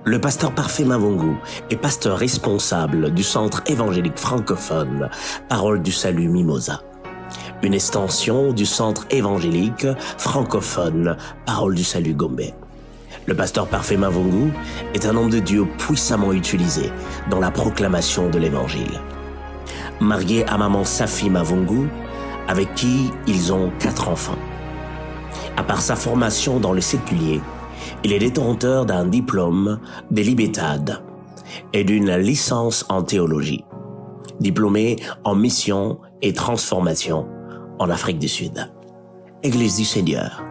Le pasteur Parfait Mavungu est pasteur responsable du centre évangélique francophone Parole du Salut Mimosa, une extension du centre évangélique francophone Parole du Salut Gombe. Le pasteur Parfait Mavungu est un homme de Dieu puissamment utilisé dans la proclamation de l'évangile. Marié à maman Safi Mavungu, avec qui ils ont 4 enfants. À part sa formation dans le séculier, il est détenteur d'un diplôme de l'IBETAD et d'une licence en théologie, diplômé en mission et transformation en Afrique du Sud. Église du Seigneur,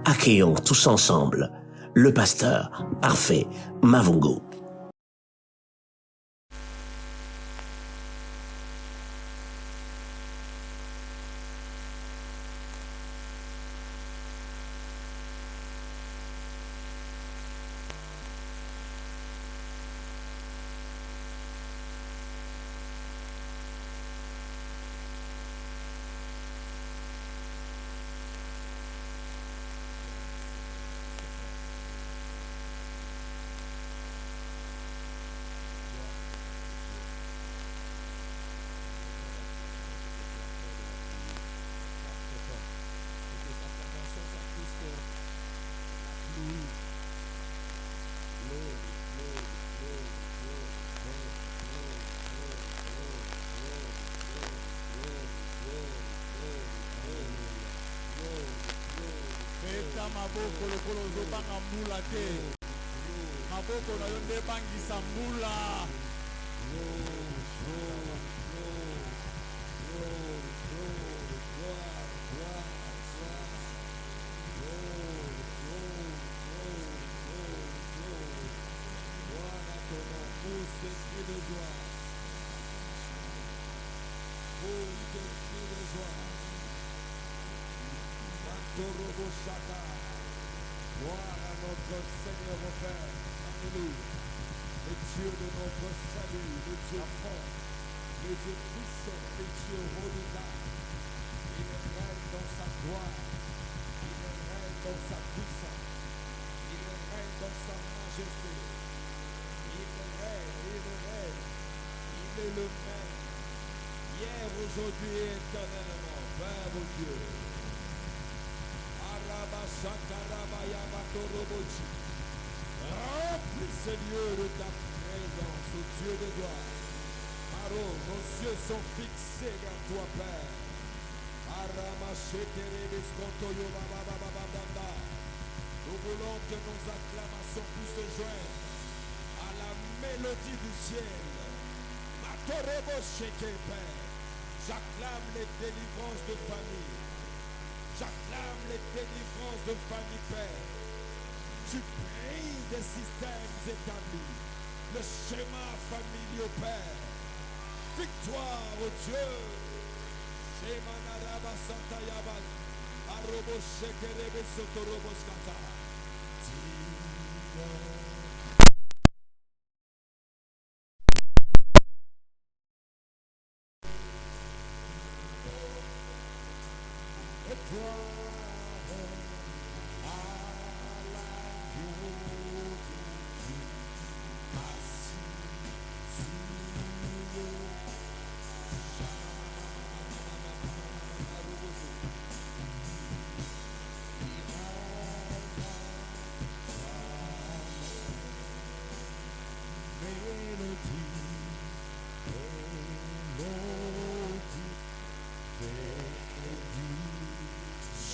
accueillons tous ensemble le pasteur Parfait Mavungu. Maboko lokolo zobanga mbula te. Maboko na yo nde bangisa mbula. Gloire à notre Seigneur au Père, alléluia. Le Dieu de notre salut, le Dieu fort, le Dieu puissant, le Dieu redoutable. Il règne dans sa gloire, il règne dans sa puissance, il règne dans sa majesté. Il règne, il est le même, hier, aujourd'hui et éternellement, Père au Dieu. Remplis ce lieu de ta présence, ô Dieu de gloire. Paro, nos yeux sont fixés vers toi, Père. Nous voulons que nos acclamations puissent se joindre à la mélodie du ciel. Père, j'acclame les délivrances de famille. J'acclame les délivrances de famille, Père. Tu brises des systèmes établis. Le schéma familial, Père. Victoire, au Dieu. Schéma Naraba Santa Yabat. Arobo Shekerebe Sotorobo Skata.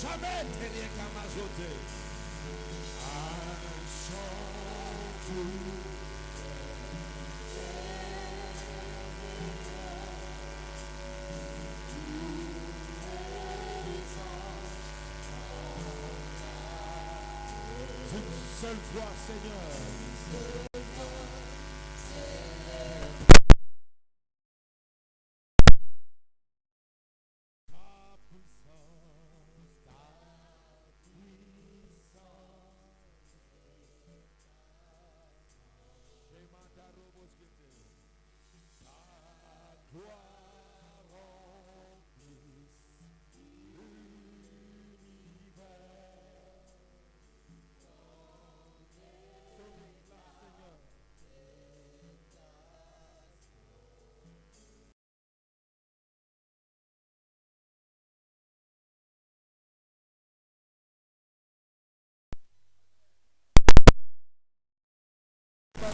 Jamais rien qu'à m'ajouter. Une seule fois, Seigneur. Seigneur.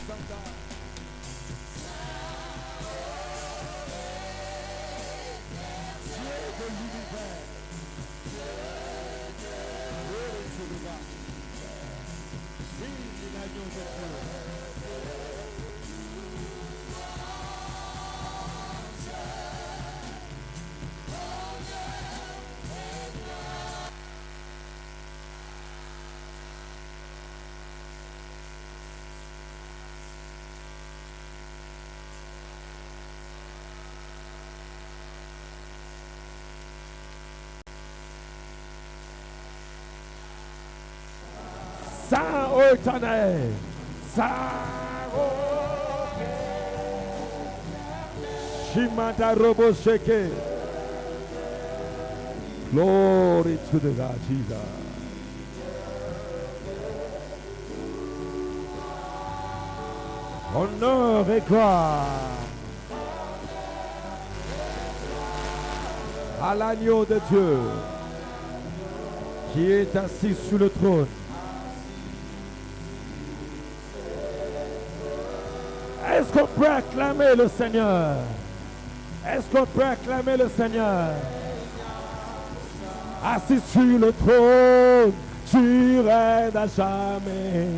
Santa. Dieu de l'univers. Glory to the God. Vive l'agneau de Dieu. Saint ô éternel, Saint ô Shimata Robo Sheke. Glory to the God, Jesus. Honneur et gloire à l'agneau de Dieu qui est assis sur le trône. Est-ce qu'on peut acclamer le Seigneur? Est-ce qu'on peut acclamer le Seigneur? Assis sur le trône, tu règnes à jamais.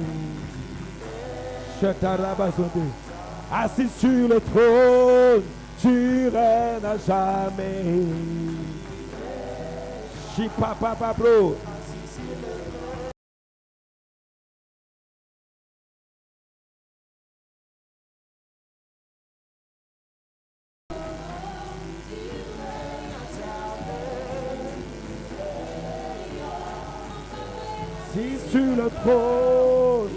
Assis sur le trône, tu règnes à jamais. Chipapapapro. Assis sur le trône.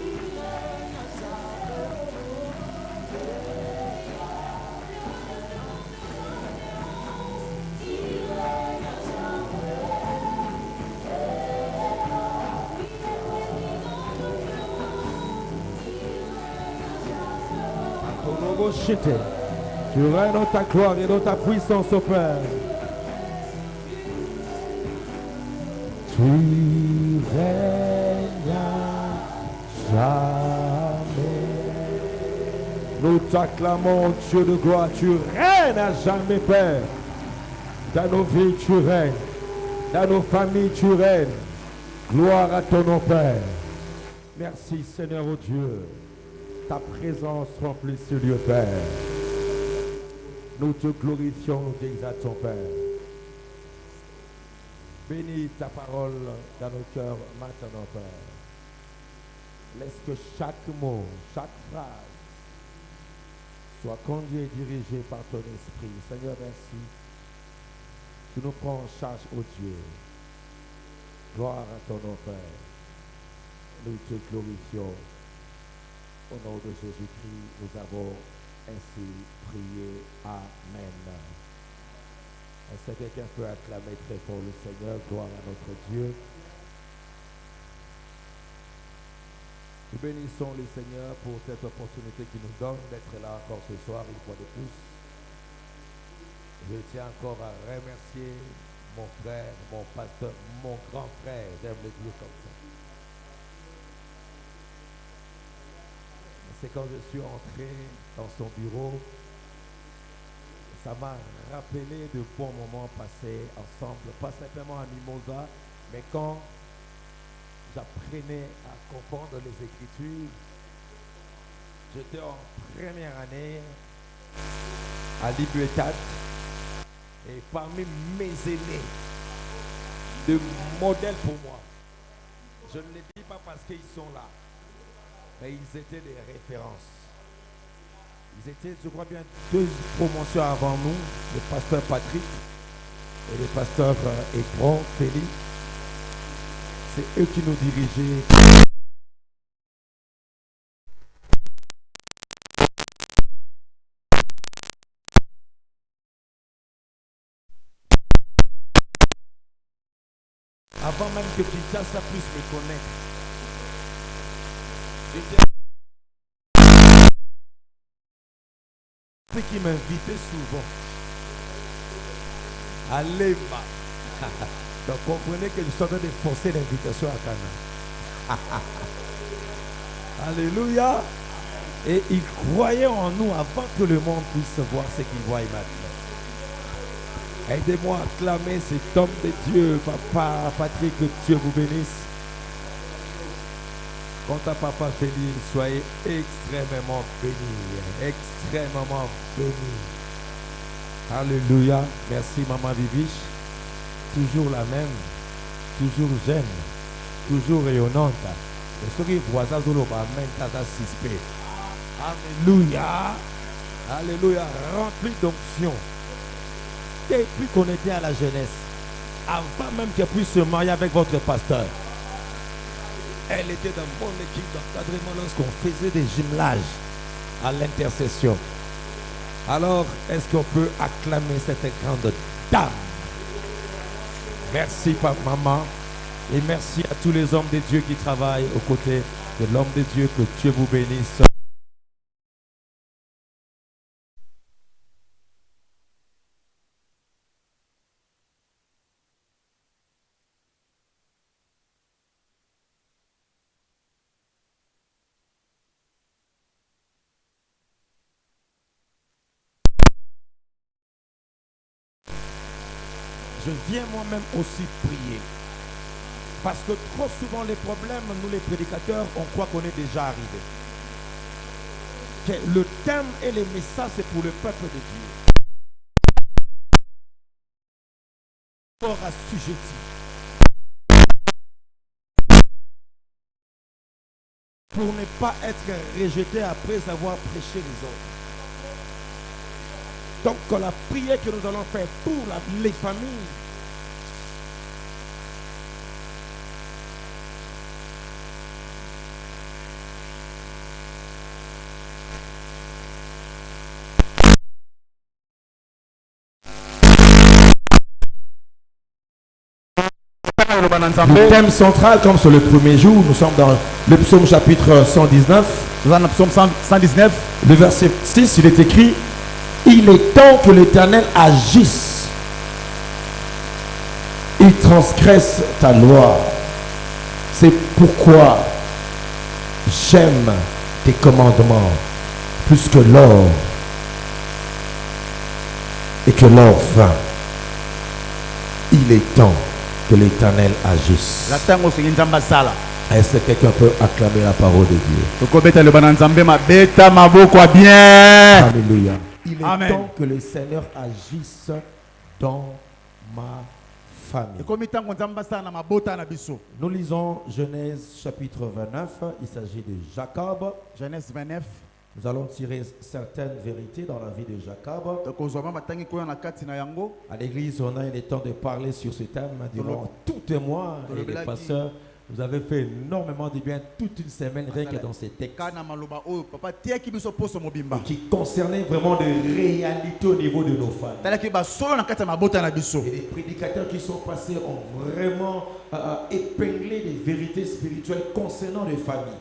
Tu règnes dans ta gloire et dans ta puissance, ô Père. Tu règnes à jamais. Nous t'acclamons, Dieu de gloire. Tu règnes à jamais, Père. Dans nos vies, tu règnes. Dans nos familles, tu règnes. Gloire à ton nom, Père. Merci, Seigneur, ô Dieu. Ta présence remplit ce lieu, Père. Nous te glorifions, nous t'exaltons, Père. Bénis ta parole dans nos cœurs maintenant, Père. Laisse que chaque mot, chaque phrase soit conduit et dirigé par ton esprit. Seigneur, merci. Tu nous prends en charge, ô Dieu. Gloire à ton nom, Père. Nous te glorifions. Au nom de Jésus-Christ, nous avons ainsi prié. Amen. Est-ce que quelqu'un peut acclamer très fort le Seigneur? Gloire à notre Dieu. Nous bénissons le Seigneur pour cette opportunité qu'il nous donne d'être là encore ce soir, une fois de plus. Je tiens encore à remercier mon frère, mon pasteur, mon grand frère, j'aime le dire comme ça. C'est quand je suis entré dans son bureau, ça m'a rappelé de bons moments passés ensemble, pas simplement à Mimosa, mais quand j'apprenais à comprendre les Écritures. J'étais en première année à l'Ibuetat et parmi mes aînés, de modèles pour moi. Je ne les dis pas parce qu'ils sont là, mais ils étaient des références. Ils étaient, je crois bien, 2 promotions avant nous, le pasteur Patrick et le pasteur Ekron, Félix. C'est eux qui nous dirigeaient. Avant même que Kinshasa puisse me connaître. J'étais qui m'invitait souvent. Allez, donc comprenez que je suis en train de forcer l'invitation à Cana. Alléluia. Et il croyait en nous avant que le monde puisse voir ce qu'il voit maintenant. Aidez-moi à acclamer cet homme de Dieu, Papa Patrick, que Dieu vous bénisse. Quant à Papa Félix, soyez extrêmement bénis, extrêmement bénis. Alléluia. Merci Maman Bibiche. Toujours la même, toujours jeune, toujours rayonnante. Et ce qui voit ça, c'est le suspect. Alléluia. Alléluia. Rempli d'onction. Depuis qu'on était à la jeunesse, avant même qu'elle puisse se marier avec votre pasteur, elle était dans mon équipe d'encadrement lorsqu'on faisait des jumelages à l'intercession. Alors, est-ce qu'on peut acclamer cette grande dame? Merci, papa, maman. Et merci à tous les hommes de Dieu qui travaillent aux côtés de l'homme de Dieu. Que Dieu vous bénisse. Je viens moi-même aussi prier. Parce que trop souvent les problèmes, nous les prédicateurs, on croit qu'on est déjà arrivé. Que le thème et les messages, c'est pour le peuple de Dieu. Pour assujetti. Pour ne pas être rejeté après avoir prêché les autres. Donc la prière que nous allons faire pour les familles, le thème central, comme sur le premier jour, nous sommes dans le psaume chapitre 119. Dans le psaume 119, Le verset 6, il est écrit: il est temps que l'Éternel agisse. Il transgresse ta loi. C'est pourquoi j'aime tes commandements plus que l'or et que l'or fin. Il est temps que l'Éternel agisse. Est-ce que quelqu'un peut acclamer la parole de Dieu? Alléluia. Il est Amen. temps que le Seigneur agisse dans ma famille. Nous lisons Genèse chapitre 29. Il s'agit de Jacob. Genèse 29. Nous allons tirer certaines vérités dans la vie de Jacob. À l'église, on a eu le temps de parler sur ce thème durant tout un mois. Et les pasteurs, vous avez fait énormément de bien toute une semaine rien que dans ces textes qui concernaient vraiment des réalités au niveau de nos familles. Et les prédicateurs qui sont passés ont vraiment épinglé des vérités spirituelles concernant les familles.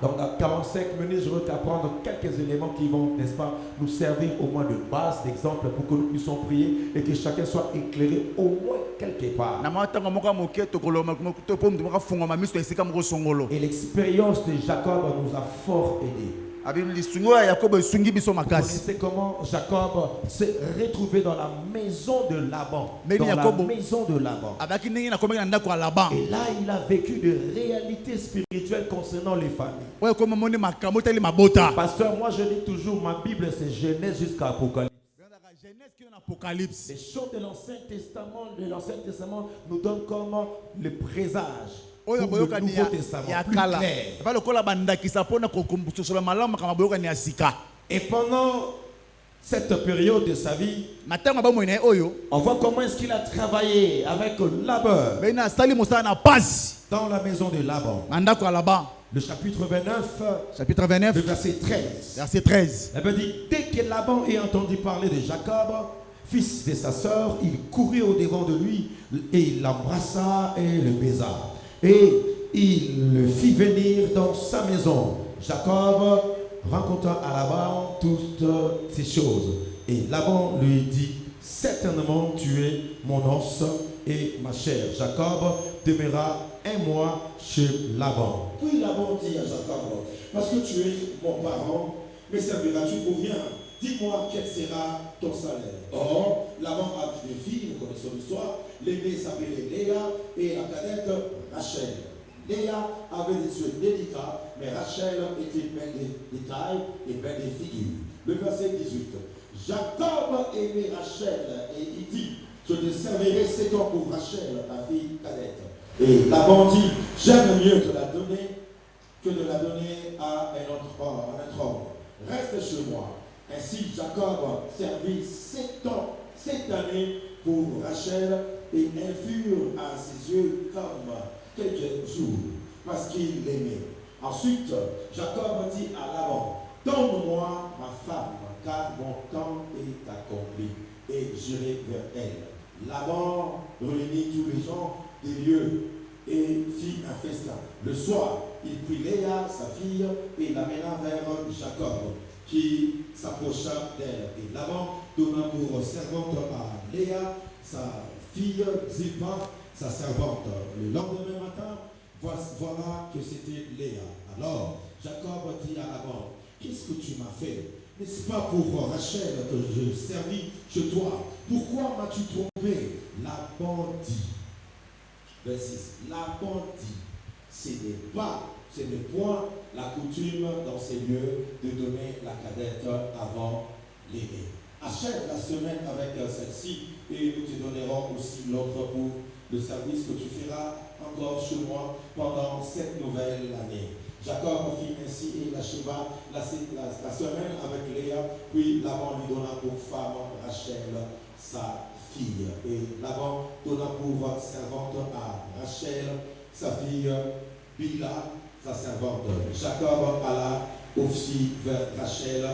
Donc dans 45 minutes, je vais t'apprendre quelques éléments qui vont, n'est-ce pas, nous servir au moins de base, d'exemple pour que nous puissions prier et que chacun soit éclairé au moins quelque part. Et l'expérience de Jacob nous a fort aidé. Vous connaissez comment Jacob s'est retrouvé dans la maison de Laban. Dans la maison de Laban. Et là, il a vécu de réalités spirituelles concernant les familles. Pasteur, moi je lis toujours ma Bible, c'est Genèse jusqu'à Apocalypse. Les choses de l'Ancien Testament nous donnent comme le présage. Pour le Nouveau Testament, plus clair. Et pendant cette période de sa vie, on voit comment est-ce qu'il a travaillé avec labeur dans la maison de Laban. Le chapitre 29, le verset 13. Verset 13. La Bible dit: dès que Laban ait entendu parler de Jacob, fils de sa sœur, il courut au-devant de lui et il l'embrassa et le baisa. Et il le fit venir dans sa maison. Jacob rencontra à Laban toutes ces choses. Et Laban lui dit: certainement tu es mon os et ma chair. Jacob demeura un mois chez Laban. Puis Laban dit à Jacob, parce que tu es mon parent, me serviras-tu pour rien? Dis-moi quel sera ton salaire. Or, Laban a deux filles, nous connaissons l'histoire. L'aînée s'appelait Léa et la cadette Rachel. Léa avait des yeux délicats, mais Rachel était pleine de détails et pleine de figures. Le verset 18. Jacob aimait Rachel et il dit, je te servirai 7 ans pour Rachel, ta fille cadette. Et Laban dit, j'aime mieux te la donner que de la donner à un autre homme. Reste chez moi. Ainsi, Jacob servit 7 ans, 7 années pour Rachel, et elles furent à ses yeux comme quelques jours, parce qu'il l'aimait. Ensuite, Jacob dit à Laban, donne-moi ma femme, car mon temps est accompli, et j'irai vers elle. Laban réunit tous les gens des lieux et fit un festin. Le soir, il prit Léa, sa fille, et l'amena vers Jacob, qui s'approcha d'elle. Et Laban donna pour servante à Léa, sa fille Zilpa, sa servante. Le lendemain matin, voilà que c'était Léa. Alors, Jacob dit à Laban, qu'est-ce que tu m'as fait? N'est-ce pas pour Rachel que je servis chez toi? Pourquoi m'as-tu trompé? Laban dit, verset 6, Laban dit, ce n'est point la coutume dans ces lieux de donner la cadette avant l'aîné. Achève la semaine avec celle-ci et nous te donnerons aussi l'autre pour le service que tu feras encore chez moi pendant cette nouvelle année. Jacob fit ainsi et il acheva la semaine avec Léa, puis Laban lui donna pour femme Rachel, sa fille. Et Laban donna pour servante à Rachel, sa fille Bila, sa servante. Jacob alla aussi vers Rachel,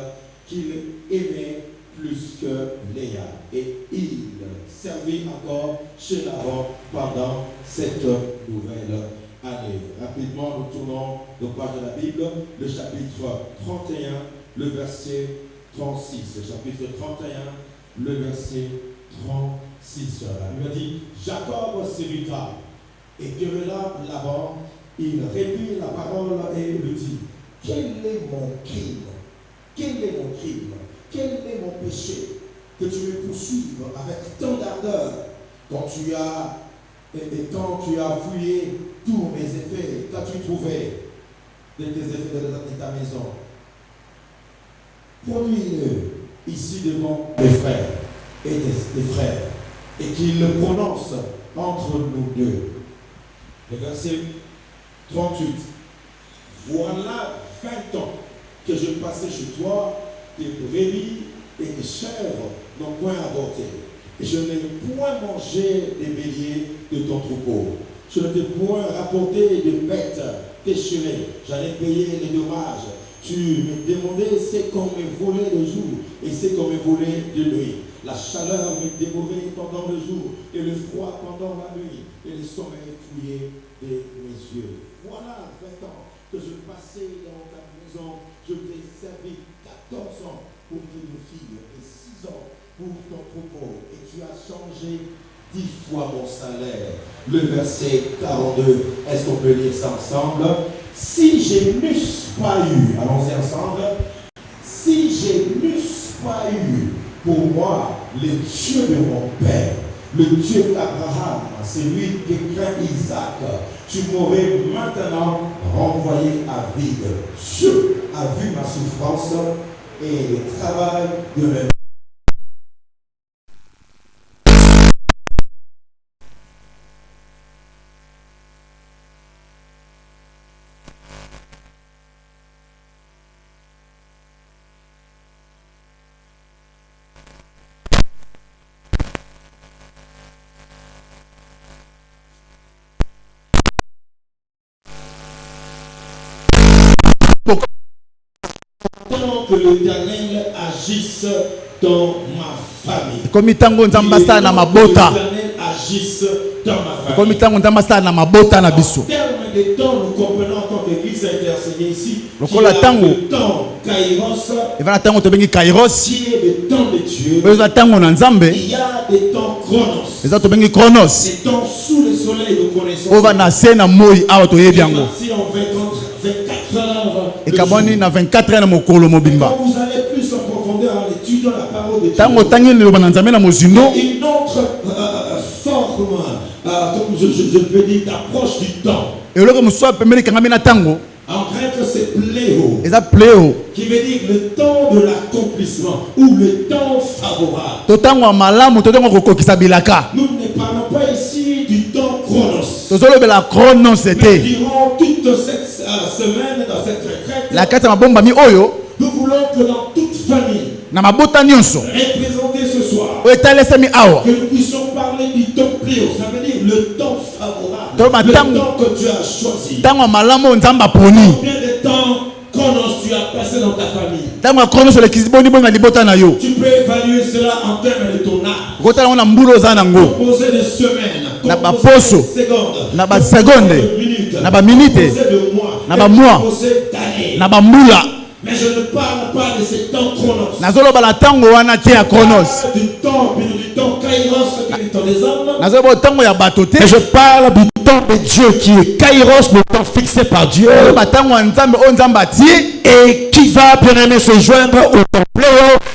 qu'il aimait plus que Léa. Et il servit encore chez Laban pendant cette nouvelle année. Rapidement, nous tournons nos pages de la Bible, le chapitre 31, le verset 36. Chapitre 31, le verset 36. Il m'a dit, Jacob s'irrita et querella Laban. Il répit la parole et lui dit, quel est mon crime? Quel est mon crime? Quel est mon péché que tu me poursuives avec tant d'ardeur quand tu as fouillé tous mes effets? Qu'as-tu trouvé de tes effets de ta maison? Produis-le ici devant mes frères et tes frères, et qu'ils le prononcent entre nous deux. Le verset 38. Voilà 20 ans que je passais chez toi, tes brebis et tes chèvres n'ont point avorté. Et je n'ai point mangé des béliers de ton troupeau. Je ne t'ai point rapporté de bêtes déchirées. J'en ai payé les dommages. Tu me demandais ce qu'on me volait le jour et ce qu'on me volait de nuit. La chaleur me dévorait pendant le jour et le froid pendant la nuit et le sommeil fouillait de mes yeux. Voilà 20 ans que je passais dans ta maison. Je t'ai servi 14 ans pour tes filles et 6 ans pour ton troupeau. Et tu as changé 10 fois mon salaire. Le verset 42, est-ce qu'on peut lire ça ensemble? Si je n'eusse pas eu, allons-y ensemble, si je n'eusse pas eu pour moi le Dieu de mon père, le Dieu d'Abraham, celui qui craint Isaac, tu m'aurais maintenant renvoyé à vide. Dieu a vu ma souffrance et le travail de mes mains. Que l'Éternel agisse dans ma famille. Comme tango nzambasa na mabota. L'Éternel agisse dans ma famille. Comme tango nzambasa na mabota na biso. En termes de temps, nous comprenons en tant qu'Église intercédée ici. Le temps Kairos. Et voilà tango to bengi Kairos. Qui est le temps de Dieu. Il y a des temps Chronos. Les autres bengi Chronos. Des temps sous le soleil. soleil de connaissance. oyo banase na moi awa toyebi yango Parti en 24 heures. ekabwani na 24 heures na mokolo mobimba Quand vous allez plus en profondeur en étudiant la parole de Dieu, ntango otangi liloba na nzambe na mozindo une autre forme, comme je peux dire, d'approche du temps. eloko mosusu apembeli ekangami na ntango En grec, c'est pléo, eza pleo qui veut dire le temps de l'accomplissement ou le temps favorable. to ntango ya malamu to ntango kokokisa bilaka Nous ne parlons pas ici du temps chronos. tozolobela chronos Mais ete durant toute cette semaine, dans cette retraite, na kati ya mabombami oyo nous voulons que dans toute famille, na mabota nyonso représentée ce soir, oyo etalesami awa que nous puissions parler du temps pléo, ça veut dire le temps favorable, Toi, ma le tango. temps que Dieu a choisi. ntango ya malamu oyo nzambe aponi Combien de temps chronos tu as passé dans ta famille? ntango ya chronos olekisi boni boni na libota na yo Tu peux évaluer cela en termes de ton âge. okotala yango na mbula oza nango Composé de semaines, Na composé baposo. de secondes, Na baseconde. composé de minutes, Na baminute. composé de mois, Na et bamois. composé d'années. na bambula Mais je ne parle pas de ce temps chronos. nazoloba na ntango wana te ya Je chronos parle du temps, puis du temps kairos qui est le temps des hommes. nazoloba ntango ya bato te Mais je parle du temps de Dieu qui est Kairos, le temps fixé par Dieu, oloba ntango ya nzambe oyo nzambe atie et qui va bien aimé se joindre au temps pléo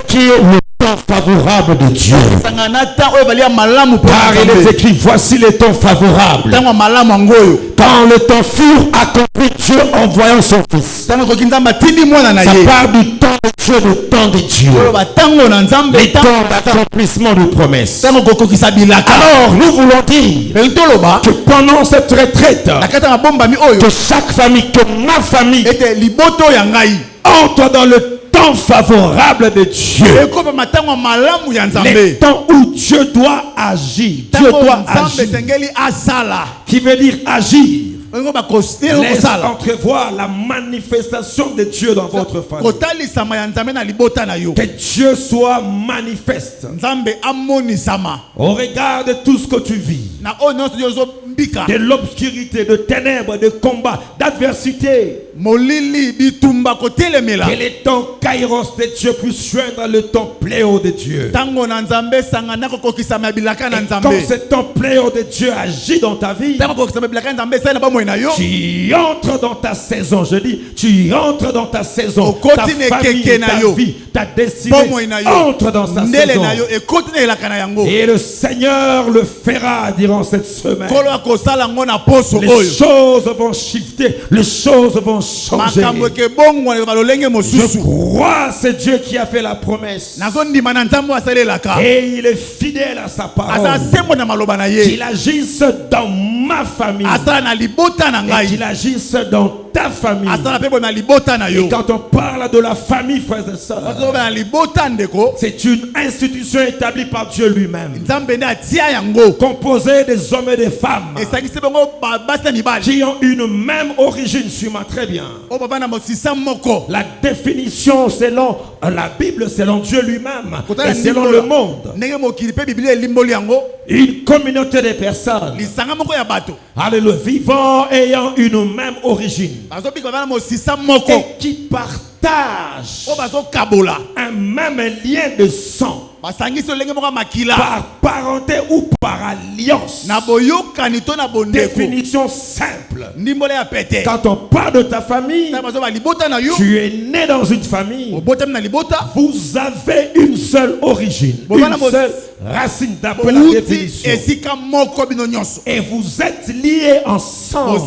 qui est le temps favorable de Dieu. sanga na ntango oyo ebali ya malamu mpo Car na il est nzambe écrit, voici les temps favorables. ntango ya malamu yango oyo Quand le temps fut accompli, Dieu envoyant son Fils. ntango ekoki nzambe atindi mwana na Ça ye parle du temps de Dieu, le temps de Dieu. oloba ntango na nzambe Les temps d'accomplissement de promesses. ntango kokokisa bilaka Alors, nous voulons dire peli toloba que pendant cette retraite, na kati ya mabombami oyo que chaque famille, que ma famille, ete liboto ya ngai entre dans le temps favorable de Dieu. ekopama ntango ya malamu ya Les nzambe temps où Dieu doit agir. Dieu ntango doit nzambe agir. esengeli asala Qui veut dire agir. olingo bakosala Laisse entrevoir la manifestation de Dieu dans votre famille. kotalisama ya nzambe na libota na yo Que Dieu soit manifeste nzambe amonisama au regard de tout ce que tu vis. na oyo nyonso yo ozombika De l'obscurité, de ténèbres, de combats, d'adversité. molili bitumba kotelemela Que les temps kairos de Dieu puissent joindre le temps pléo de Dieu. ntango na nzambe esangana kokokisama ya bilaka na Et quand nzambe ce temps pléo de Dieu agit dans ta vie, ntango kokokisama ya bilaka na nzambe esali na bomoi na yo tu entres dans ta saison. Je dis, tu entres dans ta saison. Okoti Ta ne famille, keke na ta yo. vie, ta destinée bomoi na yo entre dans sa ndele saison. na yo ekoti na elaka na yango Et le Seigneur le fera durant cette semaine. kolo akosala yango na poso Les oyo choses vont shifter, les choses vont changer. makambo ekebongwana ekoka lolenge Je mosusu crois c'est Dieu qui a fait la promesse. nazondima na nzambe oyo asalelaka Et il est fidèle à sa aza parole. sembo na maloba na ye Qu'il agisse dans ma famille. asala na libota na Et ngai qu'il agisse dans ta famille. asala mpe boye na libota na Et yo quand on parle de la famille, frères et sœurs, azoba na libota ndeko c'est une institution établie par Dieu lui-même, nzambe nde atia yango composée des hommes et des femmes esangisi bango basi na mibali qui ont une même origine. Suis-moi très bien. oyo bavanda mosisa moko La définition selon la Bible, selon Dieu lui-même kotala et selon le monde. ndenge mokili mpe biblia elimboli yango Une communauté de personnes, lisanga moko ya bato alléluia, vivant ayant une même origine bazobika bavanda mosisa moko et qui partagent oyo bazokabola un même lien de sang basangisi olenge moko ya makila par parenté ou par alliance. na boyokani to na bondeko Définition simple. ndimbolo ya pete Quand on parle de ta famille, ntango bazoba libota na yo tu es né dans une famille. obotami na libota Vous avez une seule origine, Bon, voilà, une seule racine d'après la outi définition. esika moko bino nyonso Et vous êtes liés ensemble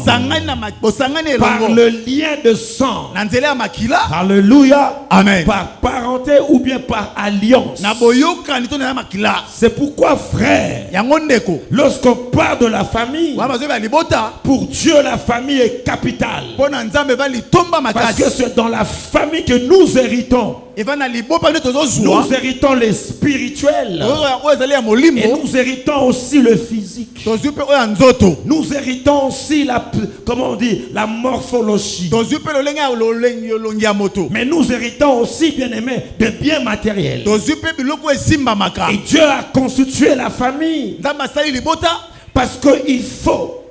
bosangani par elongo le lien de sang. na nzela ya makila Alléluia. Amen. Par parenté ou bien par alliance. na boyokani to na ya makila C'est pourquoi, frère, yango ndeko lorsqu'on parle de la famille, wana bazoyeba ya libota pour Dieu, la famille est capitale. mpo na nzambe eva litomba Parce makasi que c'est dans la famille que nous héritons. eva na libopa nde tozozwa Nous héritons les spirituels. oyo ezali ya Et molimo nous héritons aussi le physique. tozwi mpe oyo ya nzoto Nous héritons aussi comment on dit, la morphologie. tozwi mpe lolenge ya elongi ya moto Mais nous héritons aussi, bien aimé, de biens matériels. tozwi mpe biloko esimbamaka Et Dieu a constitué la famille nzambe asali libota parce qu'il faut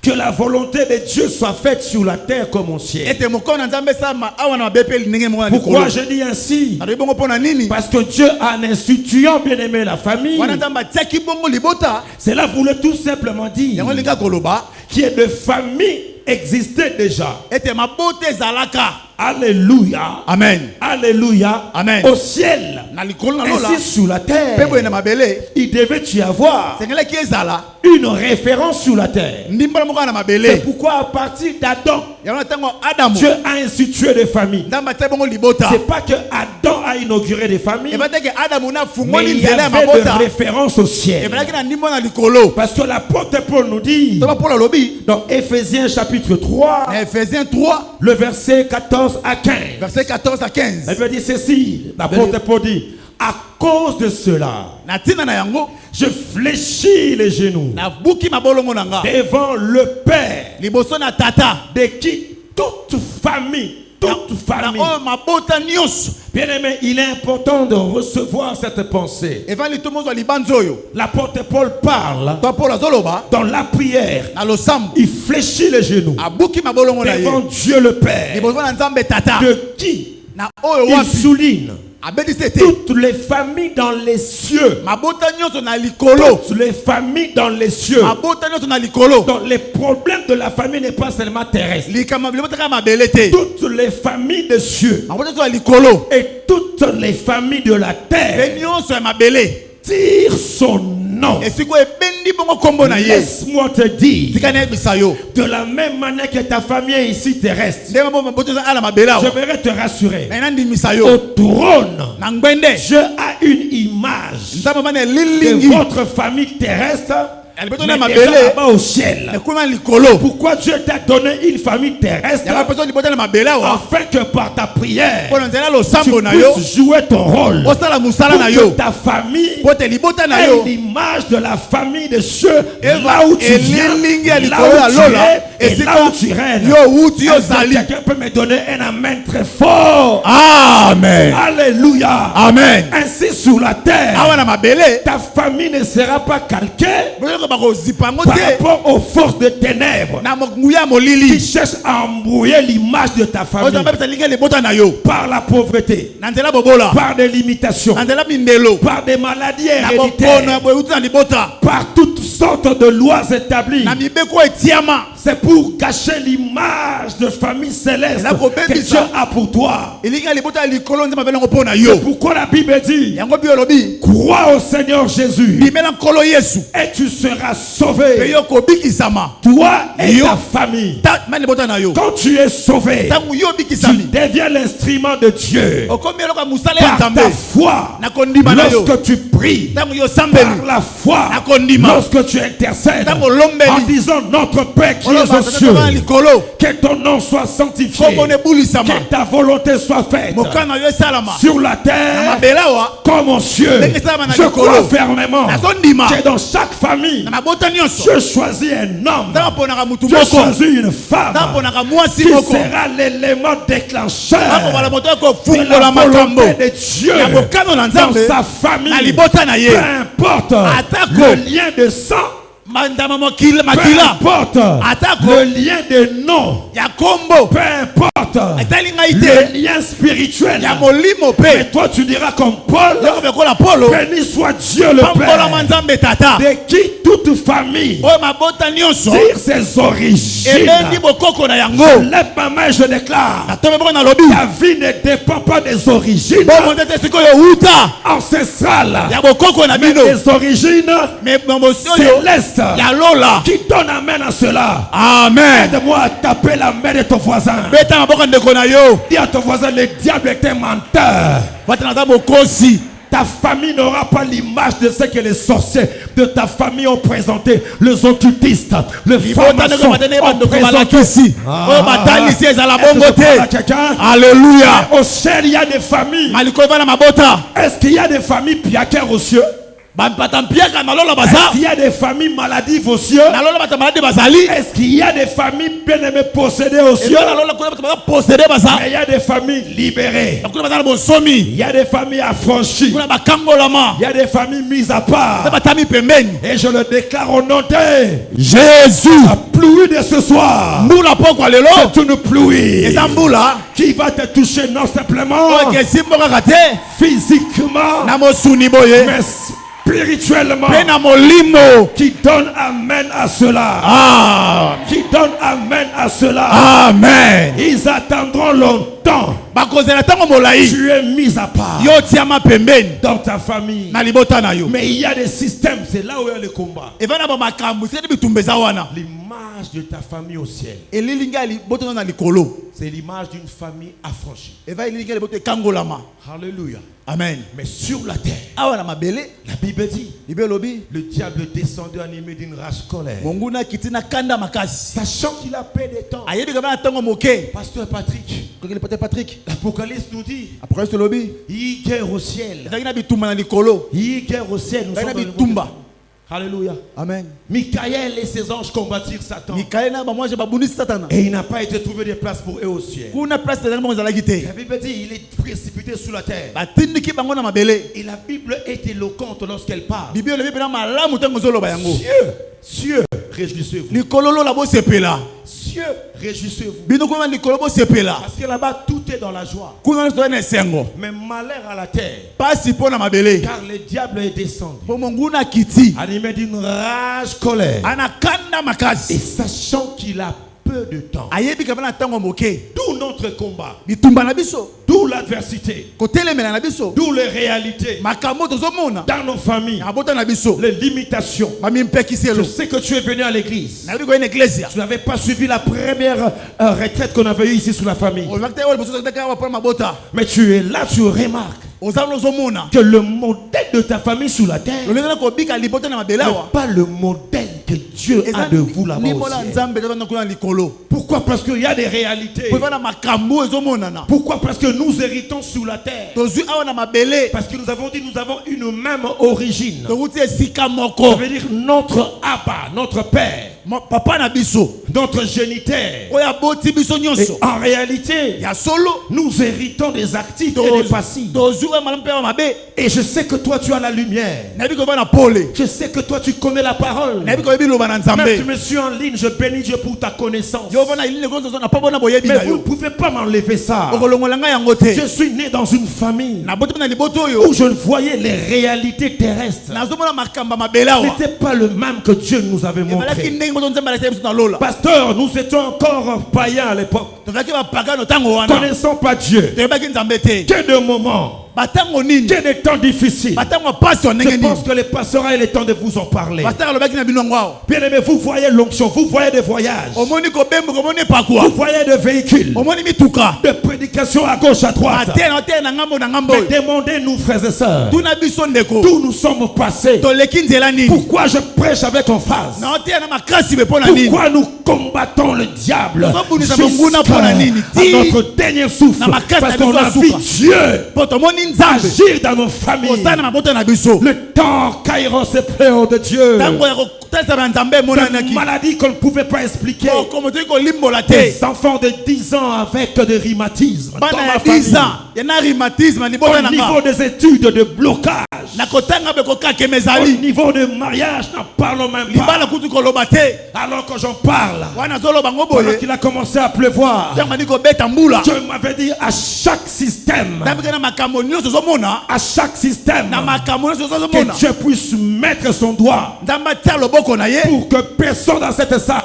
Que la volonté de Dieu soit faite sur la terre comme au ciel. ete mokona nzambe sama awa na bepe ndenge mwana Pourquoi likolo je dis ainsi? na bongo pona nini Parce que Dieu en instituant bien aimé la famille, wana nzambe atiaki bongo libota cela voulait tout simplement dire yango linga koloba qu'il y ait de familles existaient déjà. ete mabote ezalaka. Alléluia. Amen. Alléluia. Amen. Au ciel, Na likolo na lola ainsi sur la terre, pepo na mabele il devait y avoir sengelaki ezala une référence sur la terre. ndimbala moko na C'est mabele pourquoi à partir d'Adam, yango ntango Adamu Dieu a institué des familles. nzambe atia bongo libota C'est pas que Adam a inauguré des familles, ebataki Adamu na mais fungoli il y nzela ya avait de mabota référence au ciel. ebalaki na ndimbo na likolo Parce que l'apôtre Paul nous dit toba Paul alobi dans Éphésiens chapitre 3, na Ephésiens 3 le verset 14 à 15. verset 14 à 15 Elle veut dire ceci, l'apôtre Paul dit, à cause de cela, na ntina na yango je fléchis les genoux na buki mabolongo na nga devant le Père, liboso na tata de qui toute famille, na oyo mabota nyonso. bien aimé, il est important de recevoir cette pensée. evali to mozwa libanzo oyo L'apôtre Paul parle to Paul azoloba dans la prière, na losambo il fléchit les genoux abuki mabolongo na devant ye Dieu le Père, liboso na nzambe tata de qui na oyo il wapi souligne abedisi ete toutes les familles dans les cieux, mabota nyonso na likolo toutes les familles dans les cieux. mabota nyonso na likolo Donc les problèmes de la famille n'est pas seulement terrestre. likama bilibota kaka mabele te Toutes les familles de cieux mabota nyonso na likolo et toutes les familles de la terre mpe nyonso ya mabele tirent son nom. esiko ebendi bongo kombo na ye Laisse-moi te dire, tika nayebisa yo de la même manière que ta famille est ici terrestre, ndenge bo mabota nyonso ala mabele awa j'aimerais te rassurer. na nandimisa Au yo trône, na ngwende Dieu a une image nzambe bana de lilingi votre famille terrestre, alibeto mais na déjà mabele là-bas au ciel. ekuma likolo Pourquoi Dieu t'a donné une famille terrestre? yango mpeso libota na mabele awa Afin que par ta prière, mpo na nzela tu losambo na yo puisses jouer ton rôle. osala mosala na Pour yo que ta famille po te libota na ait yo l'image de la famille de cieux eva là où tu viens, elilingi ya là likolo ya où tu lola es et là où tu règnes. yo wuti yo Est-ce que zali quelqu'un peut me donner un amen très fort? amen Alléluia. amen Ainsi sur la terre, awa na mabele ta famille ne sera pas calquée boyoko bakozipa yango par te rapport aux forces de ténèbres na nguya ya qui molili cherchent à embrouiller l'image de ta famille ozamba bisa lingi libota na yo par la pauvreté, na nzela bobola par des limitations, na nzela mindelo par des maladies na bokono héréditaires, ya boye uti na libota par toutes sortes de lois établies. na mibeko etiama C'est pour cacher l'image de famille céleste La prophète que dit Dieu ça. a pour toi. elingi ya libota ya likolo nzambe abelango mpo na C'est yo pourquoi la Bible dit, yango bi olobi crois au Seigneur Jésus bimela nkolo yesu et tu seras mpe sauvé, yo kobikisama toi et Yo. ta famille. ma libota na yo Quand tu es sauvé, ntango yo tu obikisami deviens l'instrument de Dieu okomi eloko ya mosala ya par nzambe ta foi. na kondima na yo Lorsque tu pries, ntango yo par osambeli la foi, na kondima lorsque tu intercèdes ntango en olombeli disant notre Père qui es oloba aux tata cieux, na likolo que ton nom soit sanctifié, kombo na ebulisama que ta volonté soit faite mokano na yo esalama sur la na terre mabele awa comme aux cieux. Ndenge esalama na Je likolo. crois fermement nazondima que dans chaque famille, na mabota nyonso Dieu choisit un homme, ntango mponaka mutu Dieu moko choisit une femme ntango mponaka mwasi qui moko sera l'élément ntango déclencheur bala moto de la ekofungola makambo volonté de Dieu ya bokano na dans nzambe sa na famille. libota na ye Peu importe Atako. le lien de sang, mandama peu makila importe Atako. le lien de nom, ya kombo peu importe etali ngai te le lien spirituel. ya molimo Mais mpe toi tu diras comme Paul, yoko bekola polo béni soit Dieu le pambolama Père, nzambe tata de qui toute famille oyo mabota nyonso tire ses origines. ebendi bokoko na yango Je lève ma main, je déclare, natombe moko nalobi ta vie ne dépend pas des origines bomo te te sikoyo uta ancestrales, ya bokoko na mais bino des origines me mamosi oyo célestes ya lola qui donnent amen à cela. amen Aide-moi à taper la main de ton voisin. beta maboko ndeko na yo Dis à ton voisin, le diable est un menteur. vata naza bokosi Ta famille n'aura pas l'image de ce que les sorciers de ta famille ont présenté, les occultistes, les libota ndeko francs-maçons batene ont bandeko présenté. balakisi oyo batalisi ezala Est-ce que bongo je parle à te quelqu'un? alleluya Au ciel, il y a des familles. malikolo bana mabota Est-ce qu'il y a des familles piaquères aux cieux? Est-ce qu'il y a des familles maladives aux cieux? Est-ce qu'il y a des familles bien-aimées possédées aux cieux? Mais il y a des familles libérées. Il y a des familles affranchies. Il y a des familles mises à part. Et je le déclare au nom de Jésus. la pluie de ce soir. C'est une pluie qui va te toucher non simplement physiquement, mais spirituellement, qui donne amen à cela. Qui donne amen à cela. Amen. Ils attendront longtemps. Tu es mis à part dans ta famille. Mais il y a des systèmes, c'est là où il y a le combat. L'image de ta famille au ciel, c'est l'image d'une famille affranchie. Alléluia. Amen. Mais sur la terre, la Bible dit, le diable est descendu animé d'une rage colère, sachant qu'il a paix des temps. Pasteur Patrick, l'Apocalypse nous dit, il guerre au ciel. Il guerre au ciel. Nous sommes dans le monde. Alléluia. Amen. Michael et ses anges combattirent Satan. Et il n'a pas été trouvé de place pour eux au ciel. La Bible dit il est précipité sous la terre. Et la Bible est éloquente lorsqu'elle parle. Cieux, réjouissez-vous. Cieux, réjouissez-vous. Parce que là-bas, tout est dans la joie. Mais malheur à la terre. Car le diable est descendu, animé d'une rage colère. Et sachant qu'il a peu de temps. D'où notre combat. D'où l'adversité. D'où les réalités. Dans nos familles. Les limitations. Je sais que tu es venu à l'église. Tu n'avais pas suivi la première retraite qu'on avait eue ici sur la famille. Mais tu es là, tu remarques que le modèle de ta famille sous la terre n'est pas le modèle que Dieu a de vous là-bas au ciel. Pourquoi? Parce qu'il y a des réalités. Pourquoi? Parce que nous héritons sous la terre. Parce que nous avons dit nous avons une même origine. Ça veut dire notre Abba, notre Père, notre géniteur. Et en réalité, nous héritons des actifs et des passifs. Et je sais que toi tu as la lumière. Je sais que toi tu connais la parole. Même tu me suis en ligne, je bénis Dieu pour ta connaissance. Mais vous ne pouvez pas m'enlever ça. Je suis né dans une famille où je voyais les réalités terrestres. N'était pas le même que Dieu nous avait montré. Pasteur, nous étions encore païens à l'époque. Connaissons pas Dieu. Que de moments. Que des temps difficiles. Je pense que les pasteurs et les temps de vous en parler. Bien aimé, vous voyez l'onction, vous voyez des voyages, vous voyez des véhicules, des prédications à gauche, à droite. Mais demandez-nous, frères et sœurs, d'où nous sommes passés. Pourquoi je prêche avec emphase? Pourquoi nous combattons le diable jusqu'à notre dernier souffle? Parce qu'on a vu Dieu agir dans nos familles. Le temps Kairos est plein de Dieu. Des maladies qu'on ne pouvait pas expliquer. Des enfants de 10 ans avec des rhumatismes dans ma famille. Au niveau des études de blocage, au niveau de mariage, n'en parlons même pas. Alors que j'en parle, pendant qu'il a commencé à pleuvoir, Dieu m'avait dit à chaque système, que Dieu puisse mettre son doigt pour que personne dans cette salle,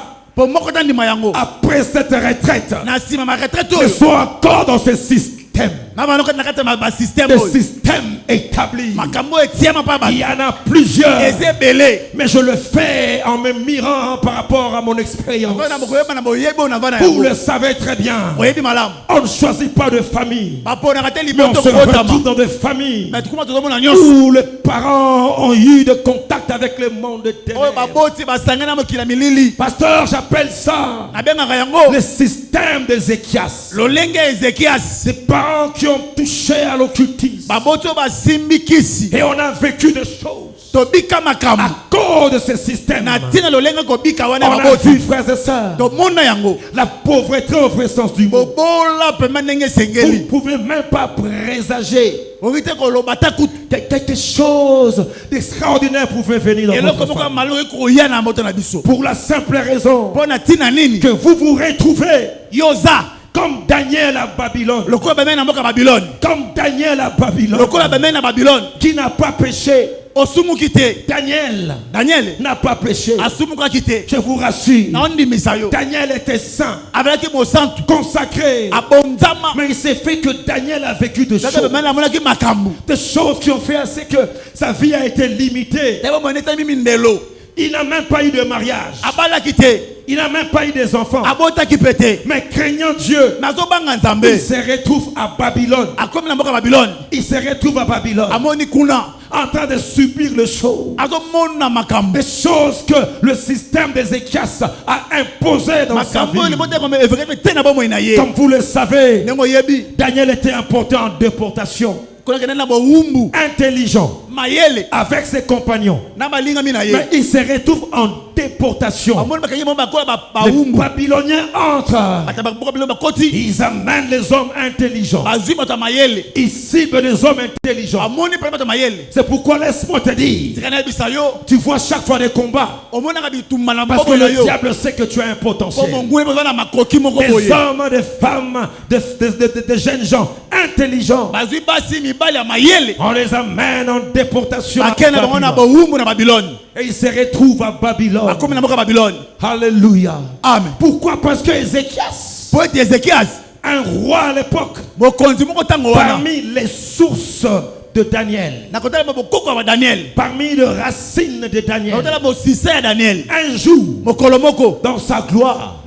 après cette retraite, ne soit encore dans ce système. Le système établi. Il y en a plusieurs. Mais je le fais en me mirant par rapport à mon expérience. Vous le savez très bien. On ne choisit pas de famille. Mais on se retrouve dans des familles où les parents ont eu de contact avec le monde de ténèbres. Pasteur, j'appelle ça le système d'Ézéchias. Des parents qui ont touché à l'occultisme. Et on a vécu des choses À cause de ce système, on on a vu, frères et sœurs, la pauvreté au vrai sens du mot. Vous ne pouvez même pas présager quelque chose d'extraordinaire pouvait venir dans votre famille. Pour la simple raison que vous vous retrouvez comme Daniel à Babylone. Comme Daniel à Babylone. Qui n'a pas péché. Daniel n'a pas péché. Je vous rassure. Daniel était saint, consacré. Mais il s'est fait que Daniel a vécu des choses qui ont fait assez que sa vie a été limitée. Il n'a même pas eu de mariage. Il n'a même pas eu des enfants. Mais craignant Dieu, il se retrouve à Babylone. Il se retrouve à Babylone en train de subir les choses. Des choses que le système d'Ézéchias a imposées dans sa vie. Comme vous le savez, Daniel était importé en déportation. Intelligent avec ses compagnons, mais il se retrouve en déportation. Les Babyloniens entrent, ils amènent les hommes intelligents, ils ciblent les hommes intelligents. C'est pourquoi laisse-moi te dire, tu vois chaque fois des combats parce que le diable sait que tu as un potentiel. Des hommes, des femmes, des jeunes gens intelligents, on les amène en déportation à Babylone. Et ils se retrouvent à Babylone. Alléluia. Amen. Pourquoi? Parce que Ézéchias, un roi à l'époque, parmi les sources de Daniel, parmi les racines de Daniel, un jour, dans sa gloire,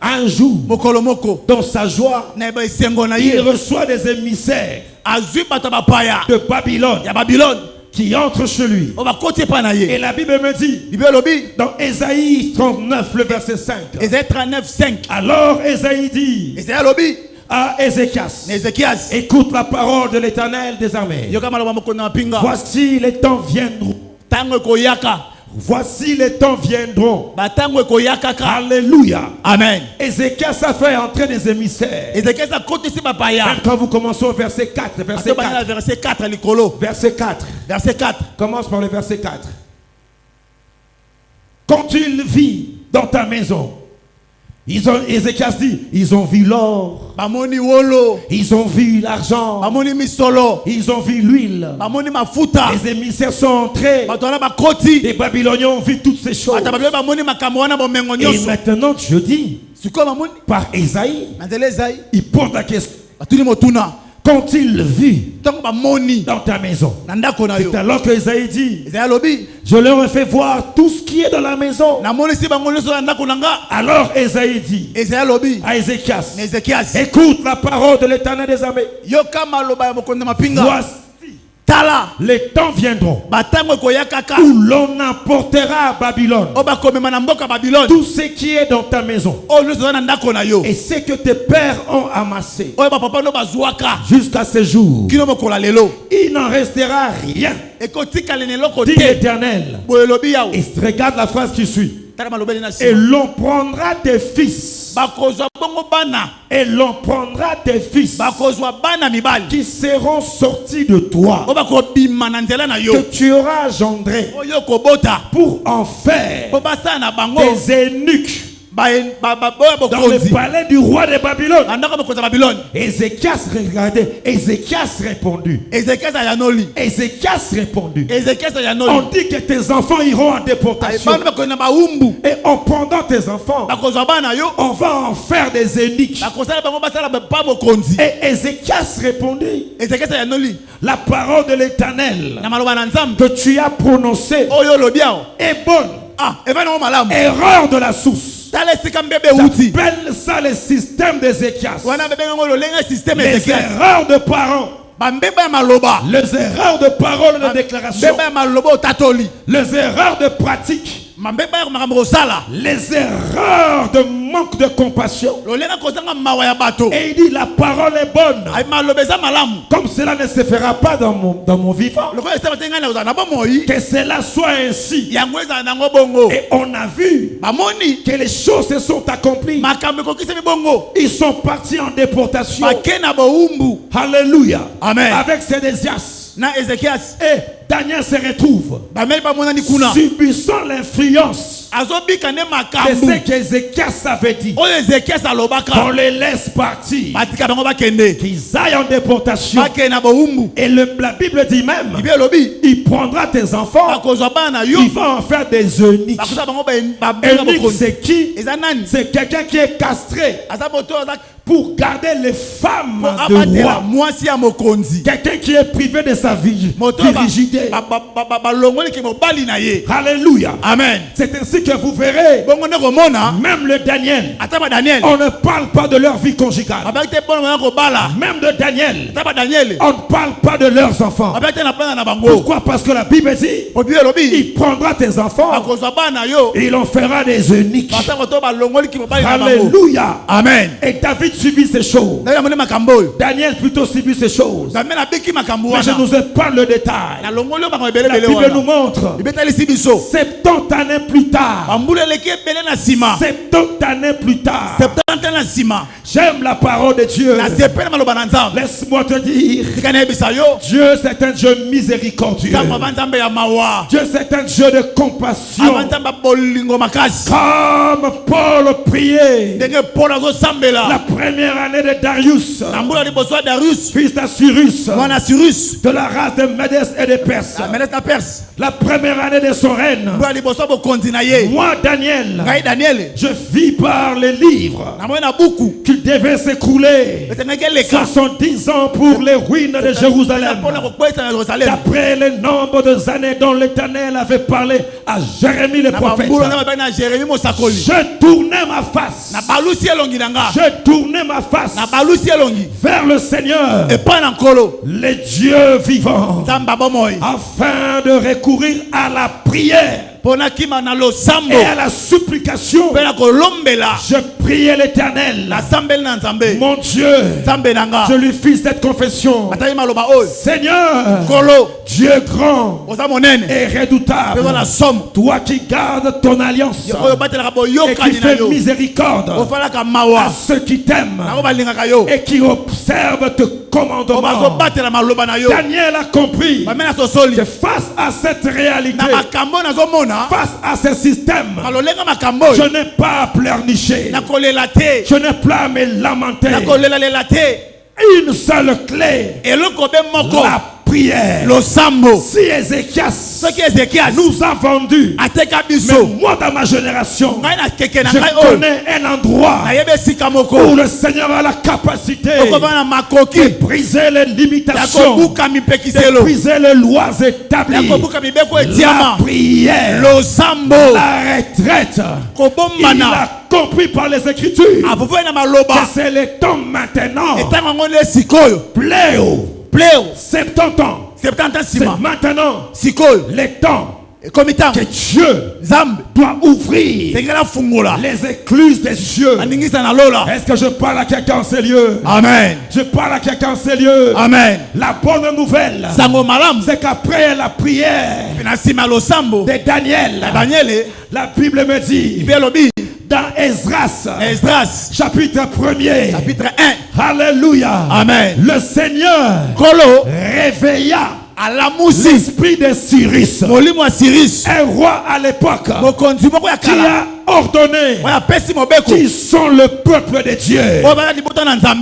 un jour, dans sa joie, il reçoit des émissaires de Babylone qui entrent chez lui. Et la Bible me dit, dans Ésaïe 39, le verset 5, alors Ésaïe dit à Ézéchias, écoute la parole de l'Éternel des armées. Voici les temps viendront. Voici les temps viendront. Alléluia. Amen. Ézéchias a fait entrer des émissaires. Même quand vous commencez au verset 4. Verset 4. Commence par le verset 4. Quand il vit dans ta maison, Ézéchias dit, ils ont vu l'or, ils ont vu l'argent, ils ont vu l'huile. Les émissaires sont entrés, les Babyloniens ont vu toutes ces choses. Et maintenant je dis, par Ésaïe, il pose la question. Quand il vit dans ta maison, c'est alors que Ésaïe dit, je leur ai fait voir tout ce qui est dans la maison. Alors Ésaïe dit à Ézéchias, écoute la parole de l'Éternel des armées. Voici, les temps viendront où l'on emportera à Babylone tout ce qui est dans ta maison et ce que tes pères ont amassé jusqu'à ce jour. Il n'en restera rien, dit l'Éternel. Et regarde la phrase qui suit. Et l'on prendra tes fils. Et l'on prendra tes fils qui seront sortis de toi, que tu auras engendré, pour en faire des eunuques dans le palais du roi de Babylone. Ézéchias regardait. Ézéchias répondit. On dit que tes enfants iront en déportation. Et en pendant tes enfants, on va en faire des eunuques. Et Ézéchias répondit, la parole de l'Éternel que tu as prononcée est bonne. Erreur de la source. J'appelle ça le système d'Ézéchias. Les erreurs de parents. Les erreurs de parole de déclaration. Les erreurs de pratique. Les erreurs de manque de compassion. Et il dit la parole est bonne. Comme cela ne se fera pas dans mon vivant. Que cela soit ainsi. Et on a vu que les choses se sont accomplies. Ils sont partis en déportation. Alléluia. Amen. Avec Sédécias. Et Daniel se retrouve subissant l'influence de ce qu'Ézéchias avait dit. On les laisse partir, qu'ils aillent en déportation. Et la Bible dit même, il prendra tes enfants, il va en faire des eunuques. Eunuque, c'est qui? C'est quelqu'un qui est castré pour garder les femmes de roi. Quelqu'un qui est privé de sa virginité. Alléluia. Amen. C'est ainsi que vous verrez, même le Daniel, on ne parle pas de leur vie conjugale. Même de Daniel, on ne parle pas de leurs enfants. Pourquoi? Parce que la Bible dit, il prendra tes enfants et il en fera des eunuques. Alléluia. Amen. Et David subit ces choses. Daniel plutôt subit ces choses. Mais je nous épargne le détail. La Bible nous montre 70 années plus tard. 70 années plus tard. J'aime la parole de Dieu. Laisse-moi te dire, Dieu c'est un Dieu miséricordieux. Dieu c'est un Dieu de compassion. Comme Paul priait la première année de Darius, fils d'Assyrus, de la race de Médès et de Perse. La première année de son règne, moi Daniel, je vis par les livres qu'il devait s'écrouler 70 ans pour les ruines de Jérusalem, d'après le nombre de années dont l'Éternel avait parlé à Jérémie le prophète. Je tournais ma face, vers le Seigneur, les dieux vivants, afin de recourir à la prière et à la supplication. Je priais l'Éternel, mon Dieu. Je lui fis cette confession: Seigneur, Dieu grand et redoutable, toi qui gardes ton alliance et qui fais miséricorde à ceux qui t'aiment et qui observent tes commandements. Daniel a compris que face à cette réalité, face à ce système, je n'ai pas à pleurnicher, je n'ai pas à me lamenter. Une seule clé, la prière. Si Ézéchias nous a vendus, mais moi dans ma génération, je connais un endroit où le Seigneur a la capacité de briser les limitations, de briser les lois établies. La prière, la retraite. Il a compris par les Écritures que c'est le temps maintenant. Pléo, 70 ans. C'est maintenant le temps que Dieu doit ouvrir les écluses des cieux. Est-ce que je parle à quelqu'un en ces lieux? Amen. Je parle à quelqu'un en ces lieux. Amen. La bonne nouvelle, c'est qu'après la prière de Daniel, la Bible me dit dans Esdras, chapitre 1er, chapitre 1, alléluia, amen, le Seigneur réveilla l'esprit de Cyrus, un roi à l'époque qui a ordonné qui sont le peuple de Dieu,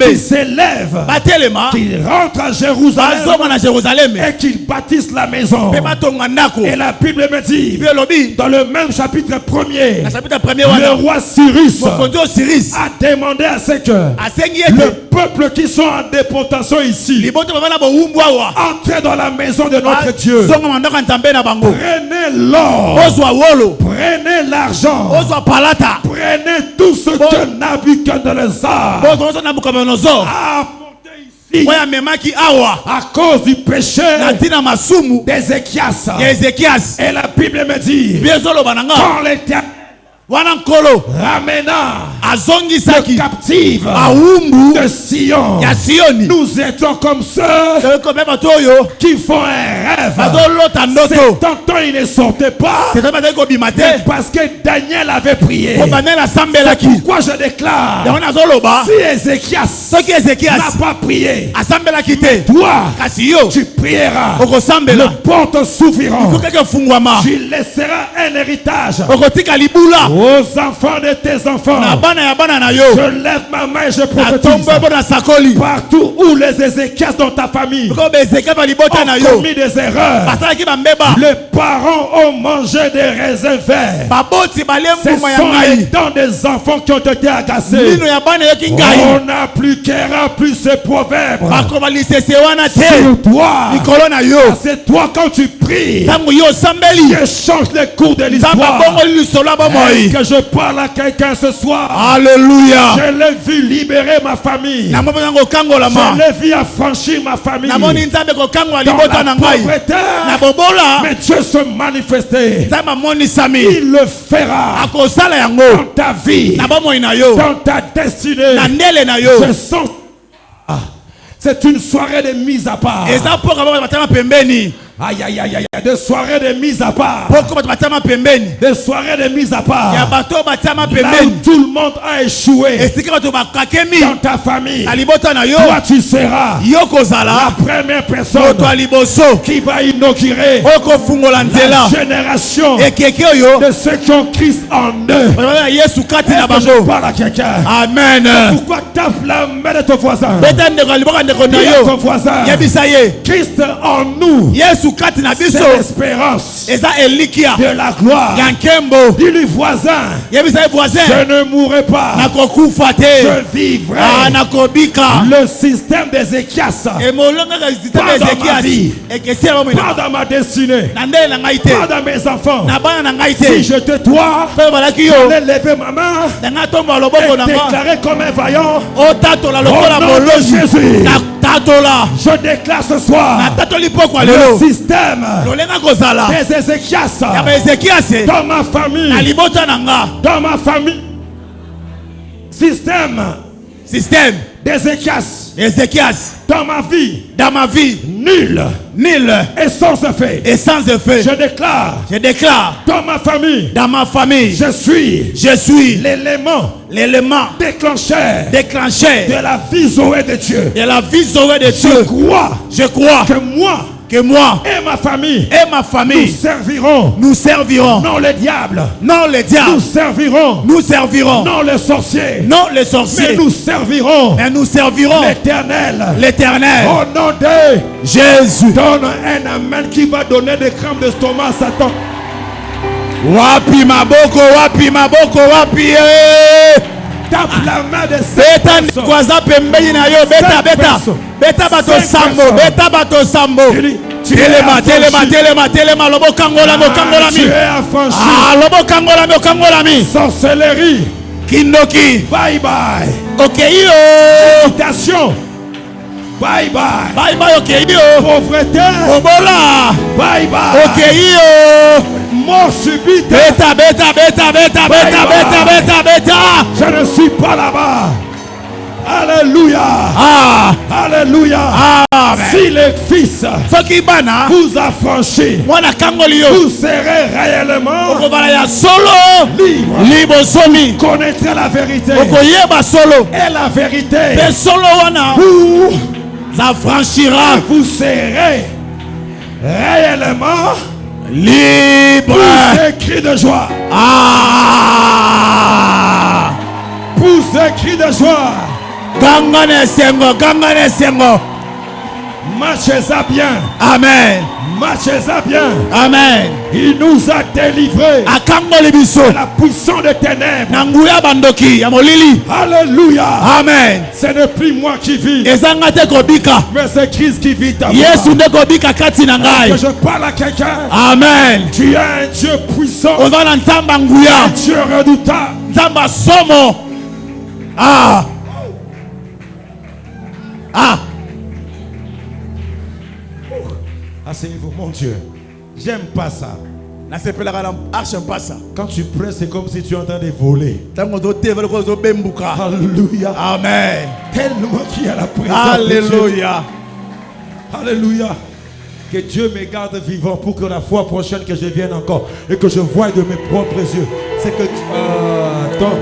qui s'élève, qui rentre à Jérusalem et qu'ils bâtissent la maison. Et la Bible me dit dans le même chapitre 1er, le roi Cyrus a demandé à ce que le peuple qui sont en déportation ici entre dans la maison de notre Dieu. Prenez l'or, prenez l'argent, prenez tout ce que Nabuchodonosor a apporté ici à cause du péché d'Ézéchias. Et la Bible me dit, quand l'Éternel ramenant azongisaki les captives awumbu de Sion. ya Sioni. Nous étions comme ceux Comme bato oyo qui font un rêve. bazolota ndoto. C'est tantôt ils ne sortaient pas. C'est pas ko bimate. Mais parce que Daniel avait prié. Ko banela sambelaki. Pourquoi je déclare, Ya wana zoloba si Ézéchias soki Ezekias n'a pas prié, asambelaki te toi kasi yo tu prieras. okosambela Les portes s'ouvriront. kokeke fungwama Tu laisseras un héritage okotika libula aux enfants de tes enfants. na bana ya bana na yo Je lève ma main et je atombo prophétise. bona sakoli Partout où les Ézéchias dans ta famille ko bezeka ba libota na ont yo commis des erreurs, basalaki bambeba les parents ont mangé des raisins verts. baboti Ce balembuma ya sont les ngai dents des enfants qui ont été agacés. lino ya bana yoki ngai On n'a plus qu'era plus ce proverbe. bakoma lisese wana te Sur toi, likolo na yo c'est toi quand tu pries, ntango yo osambeli tu changes le cours de nzambe l'histoire. abongoli lisolo ya bomoi. Est-ce que je parle à quelqu'un ce soir? Alléluia. Je l'ai vu libérer ma famille. namoni yango kangolama Je l'ai vu affranchir ma famille. namoni nzambe kokangola Dans libota la na ngai pauvreté, na bobola mais Dieu se manifester. nzambe amonisami Il le fera akosala yango dans ta vie, na bomoi na yo dans ta destinée. na ndele na yo Je sens. Ah, c'est une soirée de mise à part. eza mpoka bato batama pembeni Aïe, aïe, aïe, aïe, des soirées de mise à part. poko bato batama pembeni Des soirées de mise à part. ya bato batama Là où pembeni tout le monde a échoué esika bato bakakemi dans ta famille. na libota na yo Toi, tu seras yo kozala la première personne moto ya liboso qui va inaugurer oyo kofungola nzela la génération ekeke oyo de ceux qui ont Christ en eux. bato bana yesu kati na Est-ce que je bango parle à quelqu'un? amen Pourquoi tape la main de ton voisin? beta ndeko ya liboka ndeko na Dis à ton yo voisin, yebisa ye Christ en nous, yesu kati na c'est biso l'espérance eza elikia de la gloire. ya nkembo Dis-lui voisin, yebisa ye voisin je ne mourrai pas, nakokufa te je vivrai. nakobika Le système d'Ézéchias, emolongaka systeme Pas dans ma ezekiasi vie. ekesi ya bomoi pas dans ma destinée, na ndele na ngai te pas dans mes enfants. na bana na ngai Si te j'étais toi, mpe balaki yo j'allais lever ma main nanga tombola loboko et na nga déclarer comme un vaillant. otatola lokola Au nom de molozi Jésus. na tatola Je déclare ce soir natatoli pokwa le lelo système lolenga kozala des Ézéchias ya baezekiase dans ma na famille, libota na nga dans ma famille. Système système d'Ézéchias ezekias dans ma vie, dans ma vie nul nul et sans effet. et sans effet Je déclare je déclare dans ma famille, dans ma famille je suis l'élément déclencheur déclenché de la vie Zoé de Dieu. de la vie sauvée de Je Dieu. crois Je crois que moi que moi et ma famille, et ma nous famille servirons nous servirons non le diable, non les nous diables, servirons nous servirons non les sorciers, non les mais sorciers, nous servirons mais nous servirons l'Éternel. l'Éternel. Au nom de Jésus. donne un amen qui va donner des crampes d'estomac à Satan. Wapi maboko, wapi maboko, wapi Tape la main de beta cette ndikwaza pembeni na yo beta beta beta bato sambo beta bato sambo telema telema telema telema lobo kangola mo kangola mi Tu es affranchi. lobo kangola mi kangola mi Sorcellerie. kindoki Bye bye. okei yo Mutation. Bye bye. bye bye okei yo Pauvreté. obola Bye bye. okei yo Mort subite. beta beta beta beta beta beta beta beta Je ne suis pas là-bas. Alléluia. Alléluia. amen Si le Fils soki bana vous affranchit, mwana kangoli yo vous serez réellement okobala ya solo libre. libosomi Connaîtrez la vérité. okoyeba solo Et la vérité mpe solo wana vous, afranchira vous serez réellement libre. poussez cri de joie. Poussez cri de joie. Gangane sengo, gangane sengo. Marchez-en bien. Amen. Marchez-en bien. Amen. Il nous a délivrés Akangoli biso de la puissance des ténèbres. na nguya bandoki ya molili. Alléluia. Amen. Ce n'est plus moi qui vis, Ezanga te kobika. mais c'est Christ qui vit en moi. Yesu nde kobika kati na Que ngai. je parle à quelqu'un. Amen. Tu es un Dieu puissant, Oza na nzamba un nguya, Dieu redoutable. nzamba somo. Ah. Ah. Asseyez-vous, mon Dieu. J'aime pas ça. Quand tu prêches, c'est comme si tu es en train de voler. Alléluia. Amen. Tellement qu'il y a la présence. Alléluia. Alléluia. Que Dieu me garde vivant pour que la fois prochaine que je vienne encore et que je voie de mes propres yeux. C'est que attends,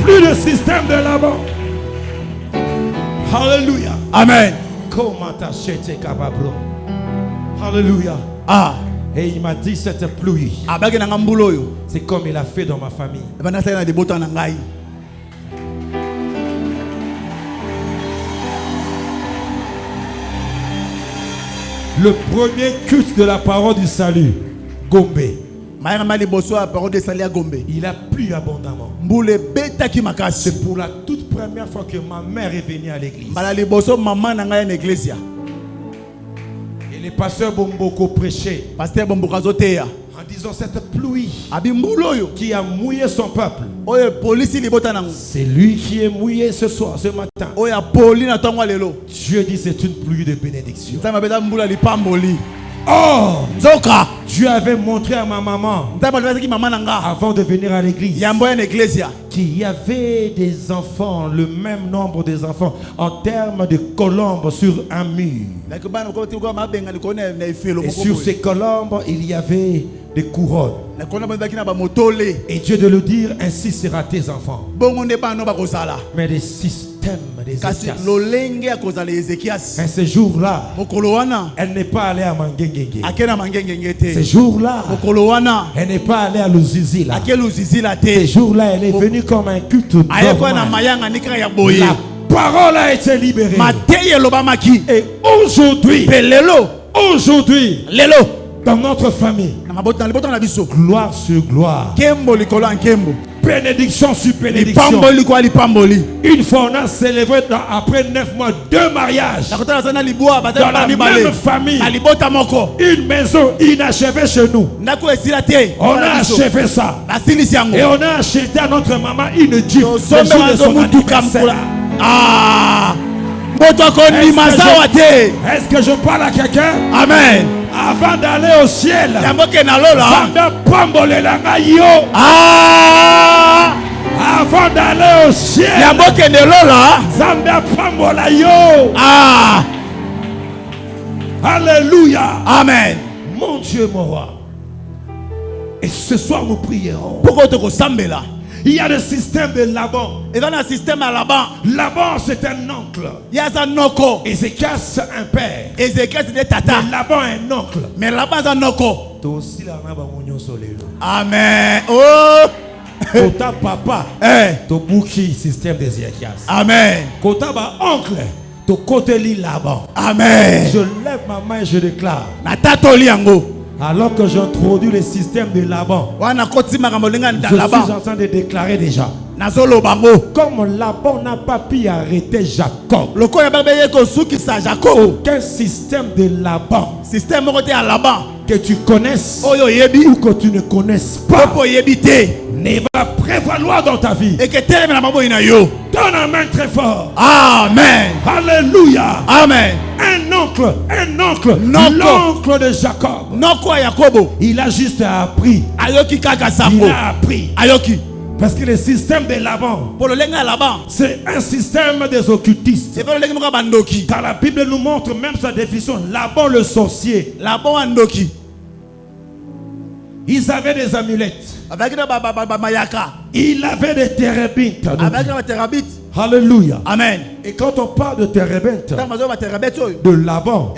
plus de système de là-bas. Alléluia. Amen. Comment t'acheter capable? Alléluia. Ah. Et il m'a dit cette pluie, c'est comme il a fait dans ma famille. Le premier culte de la parole du salut, Gombe, il a plu abondamment. C'est pour la toute première fois que ma mère est venue à l'église. Et les pasteurs Bomboko prêchaient en disant cette pluie qui a mouillé son peuple. C'est lui qui est mouillé ce soir, ce matin. Dieu dit c'est une pluie de bénédiction. Oh, Dieu avait montré à ma maman avant de venir à l'église qu'il y avait des enfants, le même nombre des enfants en termes de colombes sur un mur. Et sur ces colombes, il y avait des couronnes. Et Dieu de le dire, ainsi sera tes enfants. Mais des systèmes d'Ézéchias. Et ce jour-là, elle n'est pas allée à Mangengenge. Ce jour-là, elle n'est pas allée à Luzizila. Ce jour-là, elle est venue comme un culte normal. La parole a été libérée. Et aujourd'hui, dans notre famille, gloire sur gloire, bénédiction sur bénédiction. Une fois on a célébré après 9 mois 2 mariages dans la même famille. Une maison inachevée chez nous. On a achevé ça. Et on a acheté à notre maman une Jeep. Est-ce que je parle à quelqu'un? Amen. Avant d'aller au ciel, avant d'aller au ciel, alléluia. Amen. Mon Dieu, mon roi. Et ce soir nous prierons. Il y a le système de Laban. Laban c'est un oncle. Ézéchias c'est un père. Laban est un oncle. Amen. Oh. Kota papa. To bouki système d'Ézéchias. Amen. Kota ba oncle. To côté li Laban. Amen. Je lève ma main et je déclare. Alors que j'introduis le système de Laban, je suis en train de déclarer déjà. Comme Laban n'a pas pu arrêter Jacob, aucun système de Laban que tu connaisses ou que tu ne connaisses pas ne va prévaloir dans ta vie. Donne un main très fort. Amen. Alléluia. Amen. Un oncle, l'oncle de Jacob. Il a juste appris. Il a appris. Parce que le système de Laban, c'est un système des occultistes. Car la Bible nous montre même sa définition. Laban le sorcier. Ils avaient des amulettes. Il avait des térébites. Alléluia. Amen. Et quand on parle de térébites, de Laban,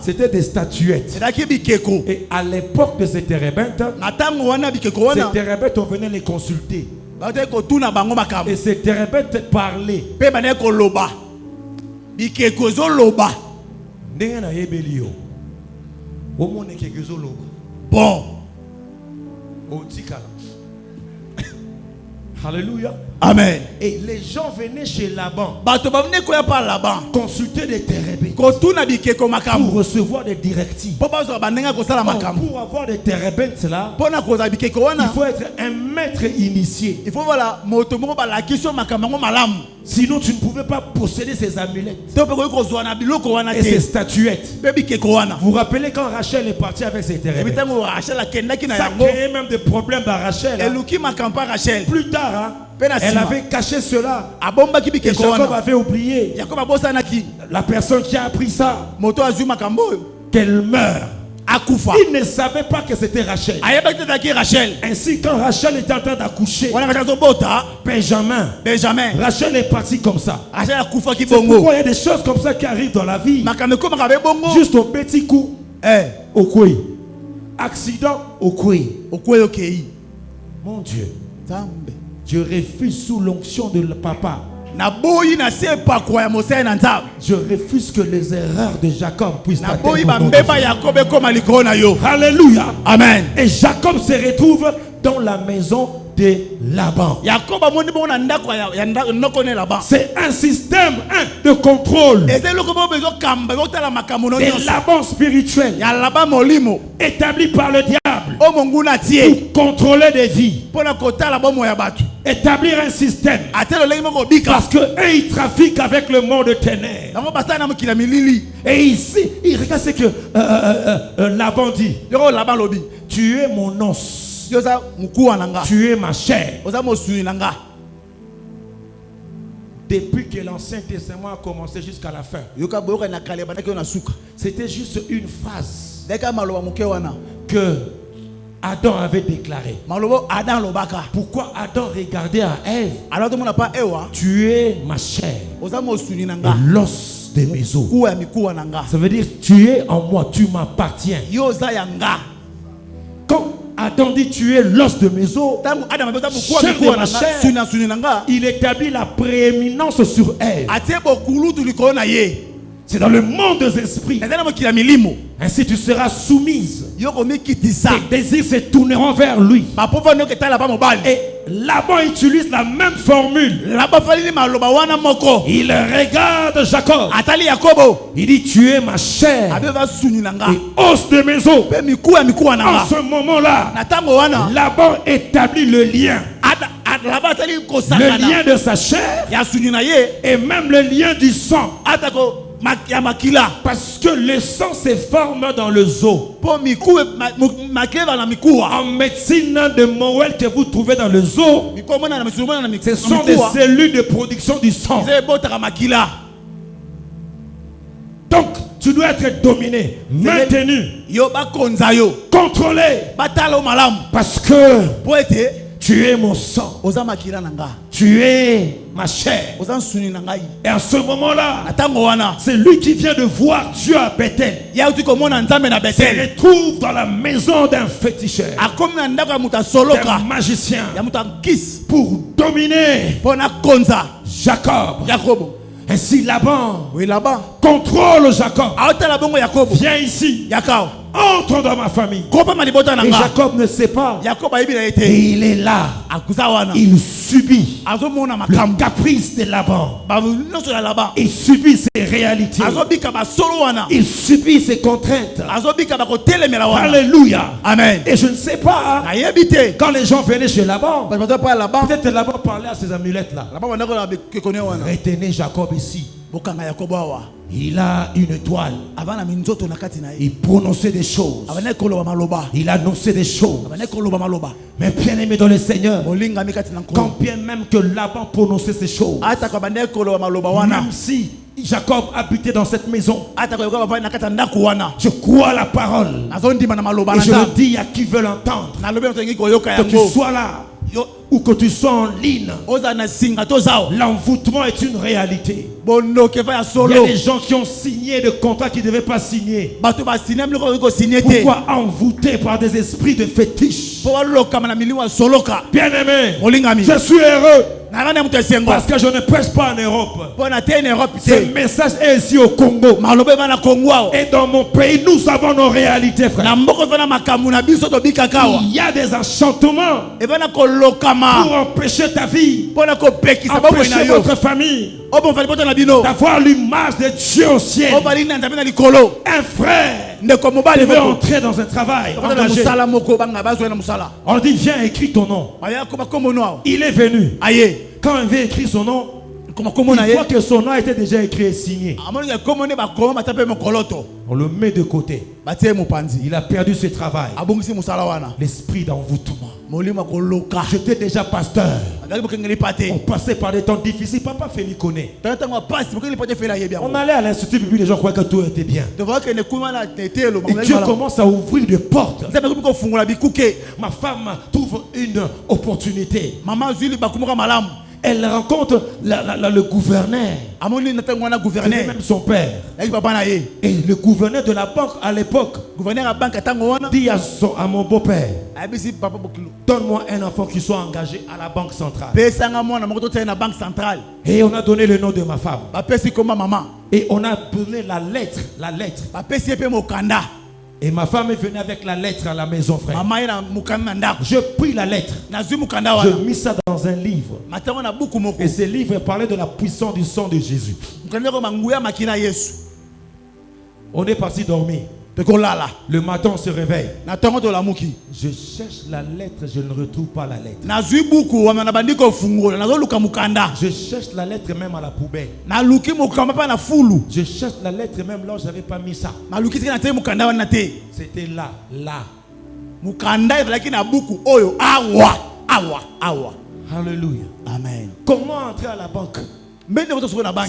c'était des statuettes. Et à l'époque de ces térébites, on venait les consulter. Et ces térébites parlaient. Bon. Alléluia. Amen. Et les gens venaient chez Laban consulter des térébins pour pour recevoir des directives. Pour avoir des térébins là, il faut être un maître initié. Il faut voilà la question sinon tu ne pouvais pas posséder ces amulettes et ces statuettes. Vous vous rappelez quand Rachel est partie avec ses térébins, ça créait même des problèmes à Rachel, hein. Plus tard, hein, elle avait caché cela. Et Jacob avait oublié. La personne qui a appris ça, qu'elle meurt. Il ne savait pas que c'était Rachel. Ainsi, quand Rachel était en train d'accoucher, Benjamin, Rachel est partie comme ça. C'est pourquoi il y a des choses comme ça qui arrivent dans la vie. Juste au petit coup, au couille. Accident au couille. Mon Dieu. Je refuse sous l'onction de le papa. Je refuse que les erreurs de Jacob puissent atteindre. Alléluia. Amen. Et Jacob se retrouve dans la maison de Laban. C'est un système de contrôle. Et Laban spirituel établi par le diable pour contrôler des vies. Établir un système. Parce que eux, ils trafiquent avec le monde de ténèbres. Et ici, il regarde ce que Laban dit. Tu es mon os. Tu es ma chair. Depuis que l'Ancien Testament a commencé jusqu'à la fin, c'était juste une phrase que Adam avait déclaré. Pourquoi Adam regardait à Ève? Tu es ma chair et l'os de mes os. Ça veut dire tu es en moi, tu m'appartiens. Quand Adam dit tu es l'os de mes os, chair de ma chair, il établit la prééminence sur Ève. C'est dans le monde des esprits. Ainsi tu seras soumise. Tes désirs se tourneront vers lui. Et Laban utilise la même formule. Il regarde Jacob. Il dit tu es ma chair et os de mes os. En ce moment-là, Laban établit le lien. Le lien de sa chair et même le lien du sang. Parce que le sang se forme dans le zoo. En médecine de Mowell que vous trouvez dans le zoo, ce sont des cellules de production du sang. Donc, tu dois être dominé, maintenu, contrôlé. Parce que tu es mon sang. Tu es ma chair. Et à ce moment-là, c'est lui qui vient de voir Dieu à Bethel. Se retrouve dans la maison d'un féticheur, d'un magicien, pour dominer Jacob. Ainsi Laban contrôle Jacob. Viens ici. Entre dans ma famille. Et Jacob ne sait pas. Et il est là. Il subit le caprice de Laban. Il subit ses réalités. Il subit ses contraintes. Alléluia. Amen. Et je ne sais pas, quand les gens venaient chez Laban, peut-être Laban parlait à ces amulettes là. Retenez Jacob ici. Il a une étoile. Il prononçait des choses. Il annonçait des choses. Mais bien aimé dans le Seigneur, quand bien même que Laban prononçait ces choses, même si Jacob habitait dans cette maison, je crois à la parole. Et je le dis à qui veut l'entendre. Que tu sois là ou que tu sois en ligne, l'envoûtement est une réalité. Il y a des gens qui ont signé des contrats qu'ils ne devaient pas signer. Pourquoi envoûtés par des esprits de fétiche? Bien aimé, je suis heureux Parce que je ne prêche pas en Europe. Ce message est ici au Congo. Et dans mon pays, nous avons nos réalités, frère. Il y a des enchantements pour empêcher ta vie, empêcher votre famille d'avoir l'image de Dieu au ciel. Un frère devait entrer dans un travail engagé. On dit viens écris ton nom. Il est venu. Quand il veut écrire son nom, il voit que son nom était déjà écrit et signé. On le met de côté. Il a perdu ce travail. L'esprit d'envoûtement. J'étais déjà pasteur. On passait par des temps difficiles. Papa Félix connaît. On allait à l'institut biblique, les gens croyaient que tout était bien. Et Dieu commence à ouvrir des portes. Ma femme trouve une opportunité. Elle rencontre le gouverneur. Même son père. Et le gouverneur de la banque à l'époque dit à mon beau-père, donne-moi un enfant qui soit engagé à la banque centrale. Et on a donné le nom de ma femme. Et on a donné la lettre. Et ma femme est venue avec la lettre à la maison, frère. Je pris la lettre. Je mis ça dans un livre. Et ce livre parlait de la puissance du sang de Jésus. On est parti dormir. Le matin, on se réveille. Je cherche la lettre, je ne retrouve pas la lettre. Je cherche la lettre même à la poubelle. Je cherche la lettre même là où je n'avais pas mis ça. C'était là. Alléluia. Amen. Comment entrer à la banque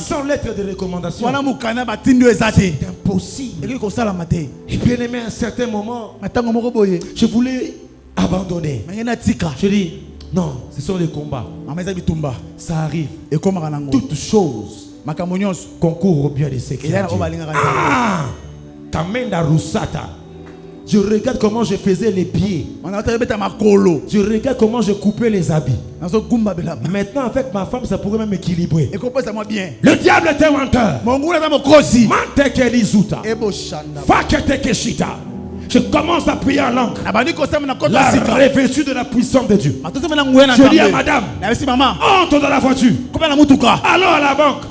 sans lettre de recommandation? C'est impossible. Et bien aimé, à un certain moment, je voulais abandonner. Je dis, non, ce sont des combats. Ça arrive. Toutes choses concourent au bien de ces créatures. Kamenda Rusata. Je regarde comment je faisais les pieds. Je regarde comment je coupais les habits. Maintenant, avec ma femme, ça pourrait même équilibrer. Le diable est un menteur. Je commence à prier en langue. La revêtue de la puissance de Dieu. Je dis à madame, entre dans la voiture. Allons à la banque.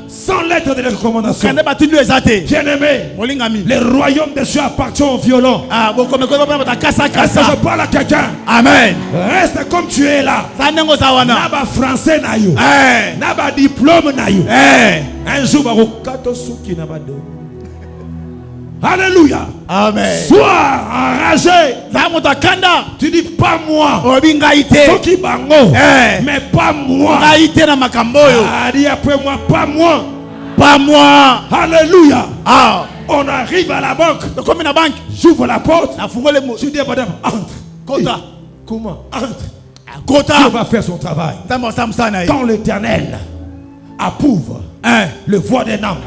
Sans lettre de recommandation. Bien-aimé, le royaume des cieux appartient aux violents. Est-ce que je parle à quelqu'un? Amen. Reste comme tu es là. Naba français na yo. Naba diplôme na yo. Un jour, alléluia. Amen. Sois enragé. Tu dis pas moi. Soki bango. Mais pas moi. Dis après moi, pas moi. Pas moi. Alléluia. Ah. On arrive à la banque. J'ouvre la porte. Je dis à madame, entre. Comment? Entre. Dieu va faire son travail. Quand l'Éternel approuve le voix d'un homme.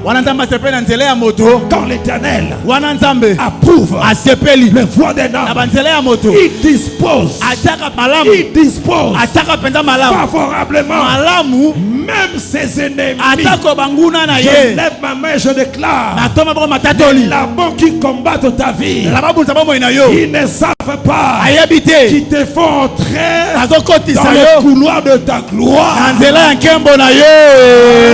Quand l'Éternel approuve le voix d'un homme, il dispose favorablement même ses ennemis. Je lève ma main, je déclare, la banque qui combat ta vie, ils ne savent pas qui te font entrer dans le couloir de ta gloire.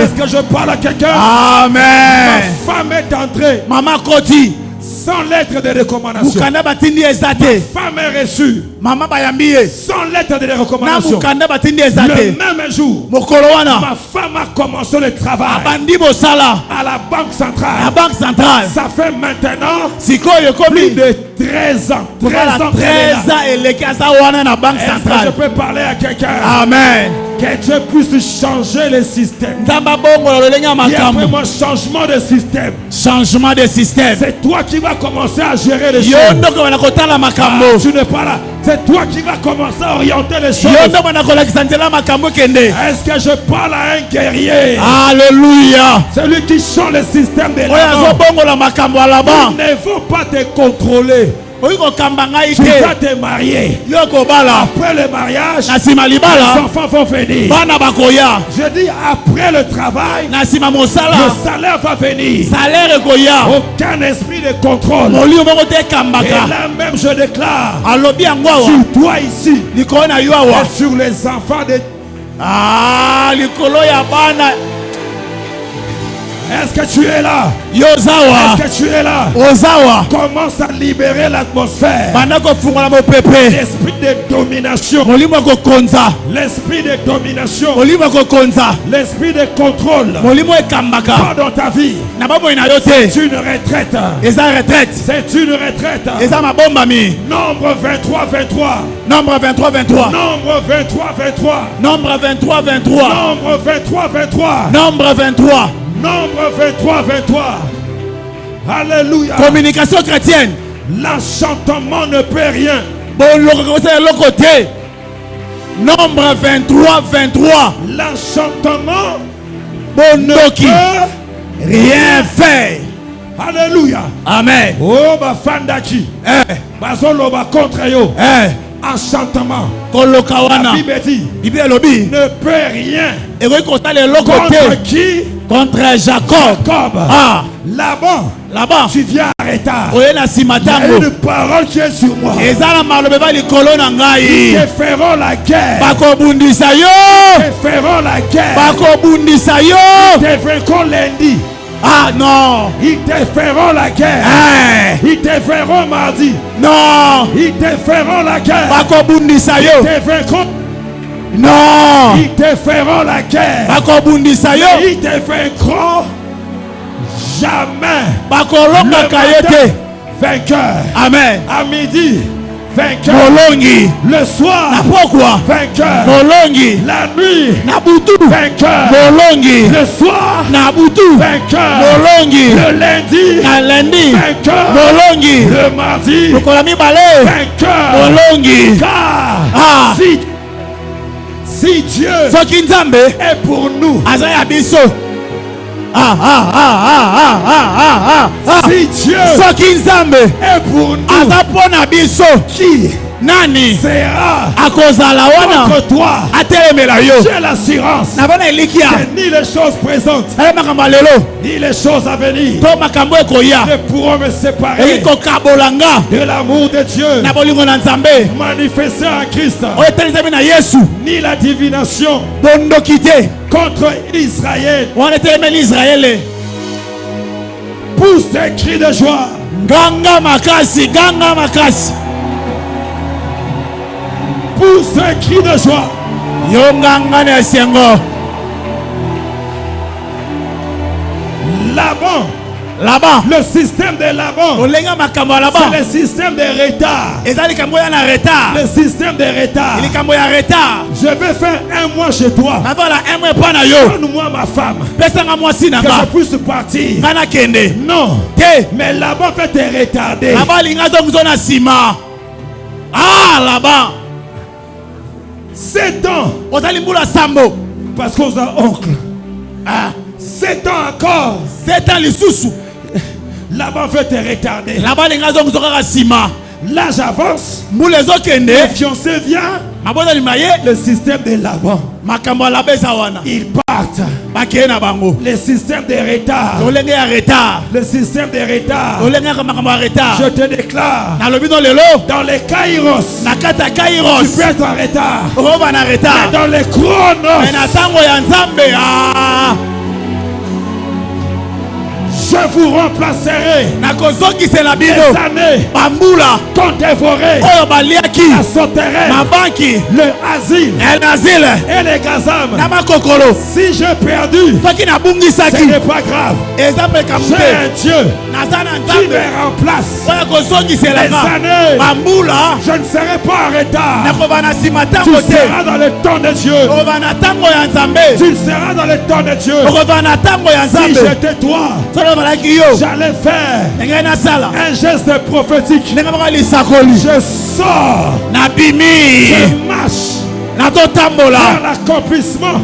Est-ce que je parle à quelqu'un? Amen. Ma femme est entrée. Maman Koti. Sans lettre de recommandation. Ma femme est reçue. Sans lettre de recommandation. Le même jour, ma femme a commencé le travail à la banque centrale. Ça fait maintenant plus de 13 ans. 13 ans qu'elle est là. Est-ce que je peux parler à quelqu'un? Amen. Que Dieu puisse changer le système. Il y a vraiment changement de système. Changement de système. C'est toi qui vas commencer à gérer les choses. Tu n'es pas là. C'est toi qui vas commencer à orienter les choses. Est-ce que je parle à un guerrier? Alléluia. Celui qui change le système de la banque. Ils ne vont pas te contrôler. Tu vas te marier. Après le mariage, les enfants vont venir. Je dis après le travail, le salaire va venir. Aucun esprit de contrôle. Et là même je déclare sur toi ici et sur les enfants de... Est-ce que tu es là? Est-ce que tu es là? Commence à libérer l'atmosphère. L'esprit de domination. L'esprit de domination. L'esprit de contrôle. Pas dans ta vie. C'est une retraite. C'est une retraite. Nombre 23, 23. Nombre 23, 23. Nombre 23, 23. Nombre 23, 23. Nombre 23, 23. Nombre 23. Nombre 23, 23. Alléluia. Communication chrétienne. L'enchantement ne peut rien. L'autre côté. Nombre 23, 23. L'enchantement ne peut rien faire. Alléluia. Amen. Oh, ma fandaki. Bazoloba contre yo. Enchantement. La Bible dit ne peut rien. Contre qui? Contre Jacob. Là-bas, tu viens en retard. Il y a une parole qui est sur moi. Ils te feront la guerre. Ils te feront la guerre. Ils te vaincront lundi. Ah non. Ils te feront la guerre. Ils te feront mardi. Non. Ils te feront la guerre. Ils te vaincront. Non. Ils te feront la guerre. Ils te vaincront jamais. Le matin, vainqueur. Amen. À midi, vainqueur. Le soir, vainqueur. La nuit, vainqueur. Le soir, vainqueur. Le lundi, vainqueur. Le mardi, vainqueur. Car si Dieu est pour nous, si Dieu est pour nous, qui sera contre toi? J'ai l'assurance que ni les choses présentes ni les choses à venir ne pourront me séparer de l'amour de Dieu manifesté en Christ, ni la divination contre Israël. Pousse des cris de joie. Ganga makasi. Pousse un cri de joie. Laban, le système de Laban, c'est le système de retard. Le système de retard. Je vais faire un mois chez toi. Donne-moi ma femme, que je puisse partir. Non, mais Laban fait te retarder. Laban 7 ans. Parce qu'on a oncle. 7 ans encore. 7 ans les sous. Laban veut te retarder. L'âge avance. Le fiancé vient. Le système de Laban. Ils partent. Le système de retard. Le système de retard. Je te déclare. Dans les Kairos. Tu peux être en retard. Mais dans les chronos. Je vous remplacerai des années qu'on dévorait la sauterelle, le asile et les gazam. Si j'ai perdu, ce n'est pas grave. J'ai un Dieu qui me remplace. Les années, je ne serai pas en retard. Tu seras dans le temps de Dieu. Tu seras dans le temps de Dieu. Si j'étais toi, j'allais faire un geste prophétique. Je sors. Je marche vers l'accomplissement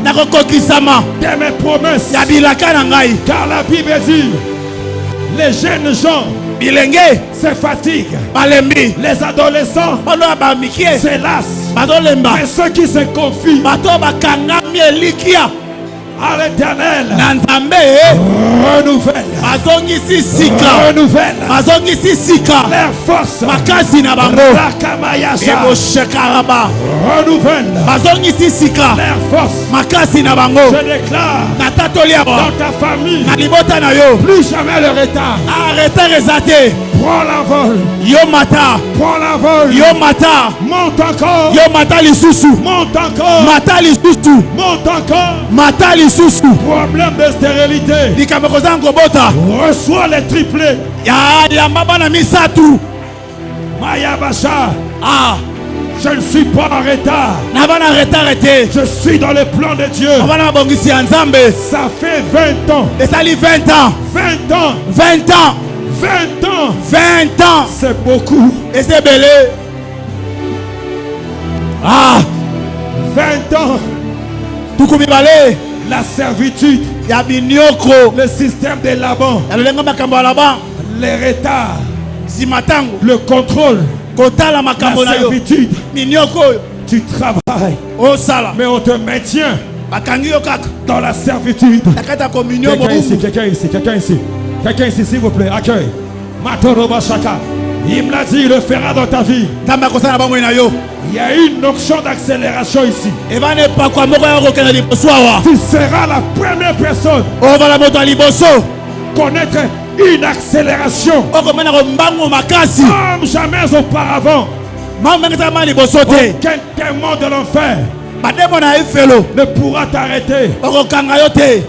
de mes promesses. Car la Bible dit, les jeunes gens bilenge se fatiguent. balembi Les adolescents ono abamikie se lassent. bazolemba Mais ceux qui se confient bato bakangami elikia à l'Éternel na nzambe renouvelle. bazongisi sika Renouvelle bazongisi sika leur force. makasi na bango Rakamayasha. eboshekaraba Renouvelle bazongisi sika leur force. makasi na bango Je déclare na tatoli awa dans ta famille, na libota na yo plus jamais le retard. arrêter eza te Prends l'envol. yo mata Prends l'envol. yo mata Monte encore. yo mata lisusu Monte encore. mata lisusu Monte encore. mata lisusu Problème de stérilité. likambo kozanga kobota Reçois les triplés. yamba bana misatu Mayabasha. ah Je ne suis pas en retard. na bana retard te Je suis dans le plan de Dieu. bana mabongisi ya nzambe Ça fait 20 ans. esali 20 ans 20 ans. 20 ans 20 ans. 20 ans C'est beaucoup. eza ebele ah 20 ans. tuku mibale La servitude. ya binioko Le système de Laban. ya lolenga makambo ya laba Les retards. nsima ntango Le contrôle. kotala makambo La na yo servitude. minioko oyo Tu travailles. osala Mais on te maintient bakangi yo kaka dans la servitude. na kati ya communion Quelqu'un ici, bobumu quelqu'un ici, quelqu'un ici. Quelqu'un ici, s'il vous plaît. Accueille. Matoroba Shaka. Il me l'a dit, il le fera dans ta vie. nzambe akosala na bomoi na yo Il y a une onction d'accélération ici. ebana epakwa moko ya kokenda liboso awa Tu seras la première personne ovala moto ya liboso à connaître une accélération okomena kombango makasi comme jamais auparavant. mambengesama liboso te Aucun témoin de l'enfer bademo na efelo ne pourra t'arrêter. okokanga yo te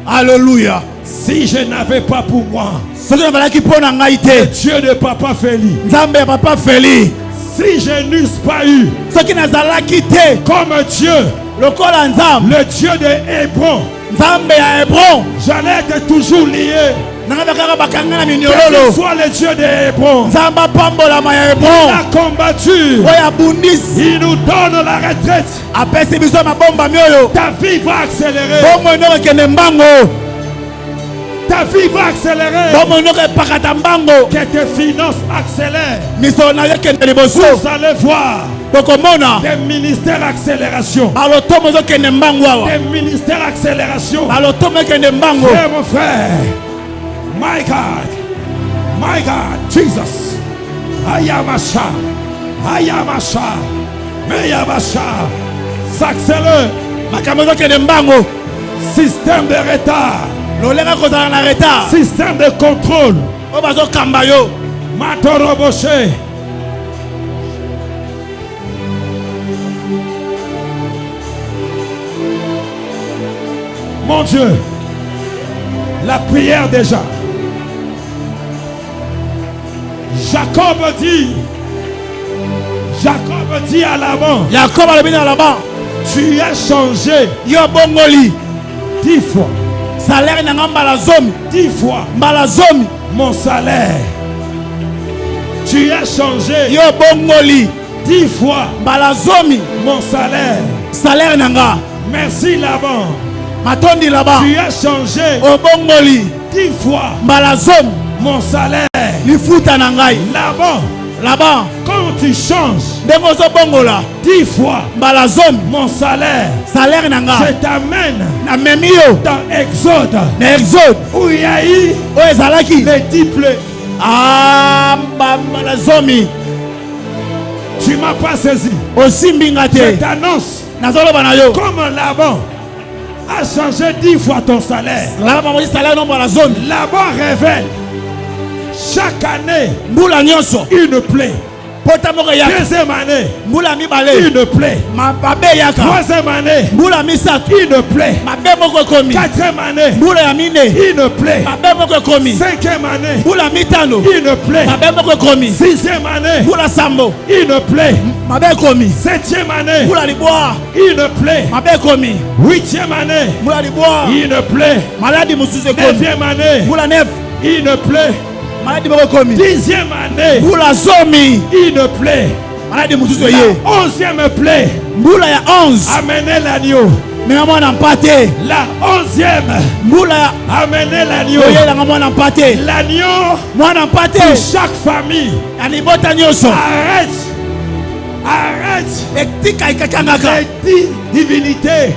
alleluya Si je n'avais pas pour moi soki nazalaki mpo na ngai te Dieu de Papa Feli, nzambe ya papa feli si je n'eusse pas eu soki nazalaki te comme Dieu, lokola nzambe le Dieu de Hébron, nzambe ya hebron j'allais être toujours lié. nanga bakaka bakanga na Quel que minyololo soit le Dieu de Hébron, nzambe apambolama ya il hebron a combattu. oyo abundisi Il nous donne la retraite. apesi biso mabombami oyo Ta vie va accélérer. bomoi ndoko ekende mbango Ta vie va accélérer. bomoi ndoko epakata mbango Que tes finances accélèrent. misolo na yo ekende liboso Vous allez voir tokomona des ministères accélération. balotomo ezokende mbango awa Des ministères accélération. balotomo ekende mbango Frère, mon frère. My God. My God. Jesus. Ayamasha. Ayamasha. Meyamasha. S'accélère. makambo ezokende mbango Système de retard. lolenga kozala na retard Système de contrôle. oyo bazokamba yo Matoroboshe. Mon Dieu, la prière déjà. Jacob dit à Laban, yakobo alobi na laba tu as changé yo bongoli 10 fois, salaire na nga mbala zomi 10 fois mbala zomi mon salaire. Tu as changé yo bongoli 10 fois mbala zomi mon salaire. salaire na nga Merci Laban. matondi laba Tu as changé obongoli 10 fois mbala zomi mon salaire. lifuta na ngai Laban, laba quand tu changes ndenge ozobongola 10 fois mbala zomi mon salaire, salaire na nga je t'amène namemi yo dans Exode na exode où il y a eu oyo ezalaki les 10 plaies. mbala zomi Tu m'as pas saisi. osimbi nga Je te t'annonce, nazoloba na yo comme Laban a changé 10 fois ton salaire, laba bamoki salaire no mbala zomi Laban révèle chaque année mbula nyonso une plaie. pota moko eyaka Deuxième année, mbula mibale une plaie. mabe eyaka Troisième année, mbula misato une plaie. mabe moko ekomi Quatrième année, mbula ya mine une plaie. mabe moko ekomi Cinquième année, mbula mitano une plaie. mabe moko ekomi Sixième année, mbula sambo une plaie. mabe ekomi Septième année, mbula libwa une plaie. mabe ekomi Huitième année, mbula libwa une plaie. maladi mosusu ekomi Neuvième année, mbula nef une plaie. maladi moko ekomi Dixième année, mbula zomi une plaie. maladi mosusu La eye 11e plaie, mbula ya 11 amenez l'agneau. La 11e, amenez l'agneau. L'agneau pour chaque famille. Arrête les 10 divinités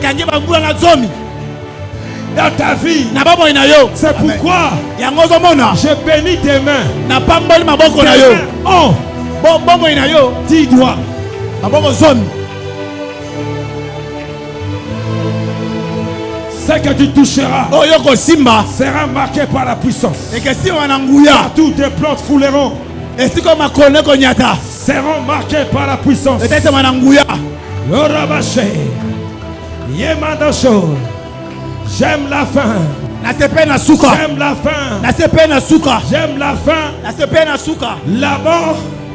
dans ta vie. C'est pourquoi je bénis tes mains. Tes mains ont 10 doigts. Ce que tu toucheras sera marqué par la puissance. Partout tes plantes fouleront seront marqués par la puissance. J'aime la fin. J'aime la fin. J'aime la fin.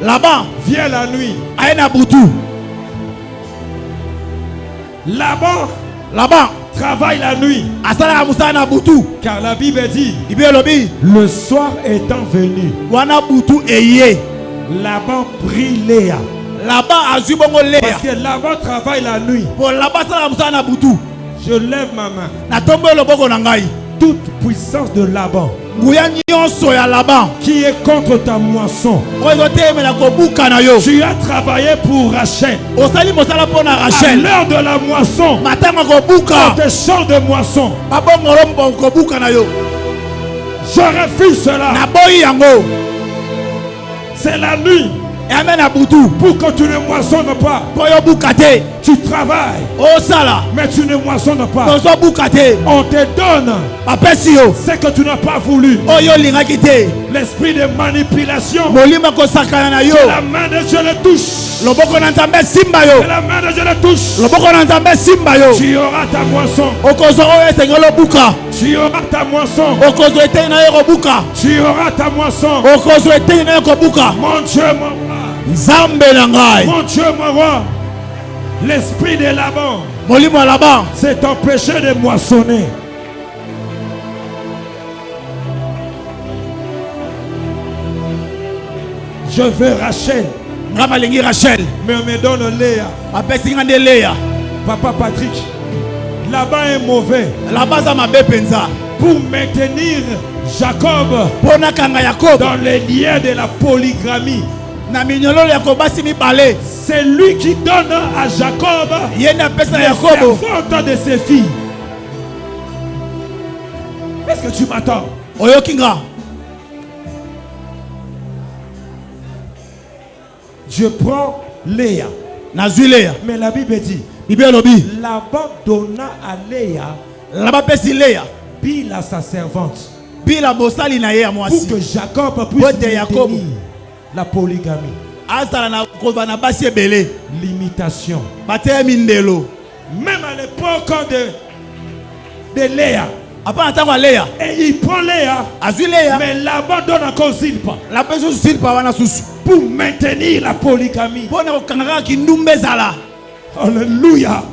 Là-bas vient la nuit. Là-bas travaille la nuit. Car la Bible dit, le soir étant venu, Laban prie Léa. Parce que Laban travaille la nuit. Je lève ma main. Toute puissance de Laban qui est contre ta moisson. Tu as travaillé pour Rachel. À l'heure de la moisson, dans tes champs de moisson, je refuse cela. C'est la nuit. Pour que tu ne moissonnes pas. Tu travailles, mais tu ne moissonnes pas. On te donne ce que tu n'as pas voulu. L'esprit de manipulation, la main de Dieu le touche. La main de Dieu le touche. Tu auras ta moisson. Tu auras ta moisson. Tu auras ta moisson. Mon Dieu, mon roi. Mon Dieu, mon roi. L'esprit de Laban s'est empêché de moissonner. Je veux Rachel. Mais on me donne Léa. Papa Patrick, Laban est mauvais. Pour maintenir Jacob dans les liens de la polygamie. C'est lui qui donne à Jacob les servantes de ses filles. Est-ce que tu m'attends? Je prends Léa. Mais la Bible dit, Laban donna à Léa Bila sa servante. Pour que Jacob puisse maintenir la polygamie. Limitation. Même à l'époque de Léa. Et il prend Léa. Mais Laban donne encore Zilpa. Pour maintenir la polygamie. Alléluia.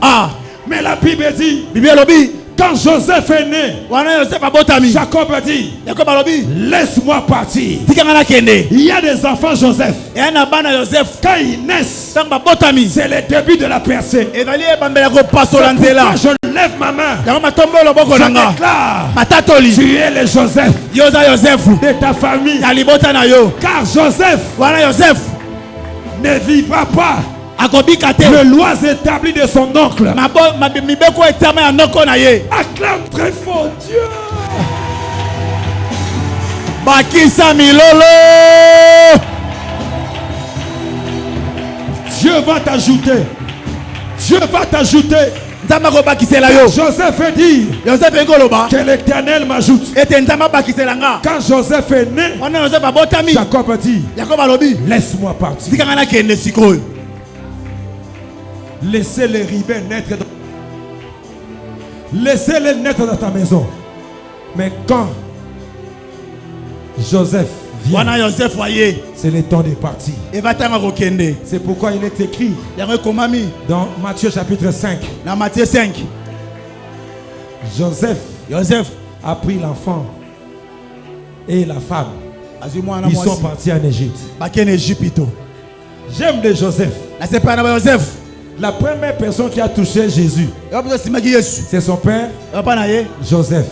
Mais la Bible dit, quand Joseph est né, Jacob a dit, laisse-moi partir. Il y a des enfants Joseph. Quand ils naissent, c'est le début de la percée. C'est pourquoi je lève ma main. Je déclare, tu es le Joseph de ta famille. Car Joseph ne vivra pas le lois établi de son oncle. Acclame très fort Dieu. Dieu va t'ajouter. Dieu va t'ajouter. Joseph a dit que l'Éternel m'ajoute. Quand Joseph est né, Jacob a dit, laisse-moi partir. Laissez les rivets naître laissez-les naître dans ta maison. Mais quand Joseph vient, c'est le temps de partir. C'est pourquoi il est écrit dans Matthieu chapitre 5. Joseph a pris l'enfant et la femme. Ils sont partis en Égypte. J'aime de Joseph. La première personne qui a touché Jésus, c'est son père, Joseph.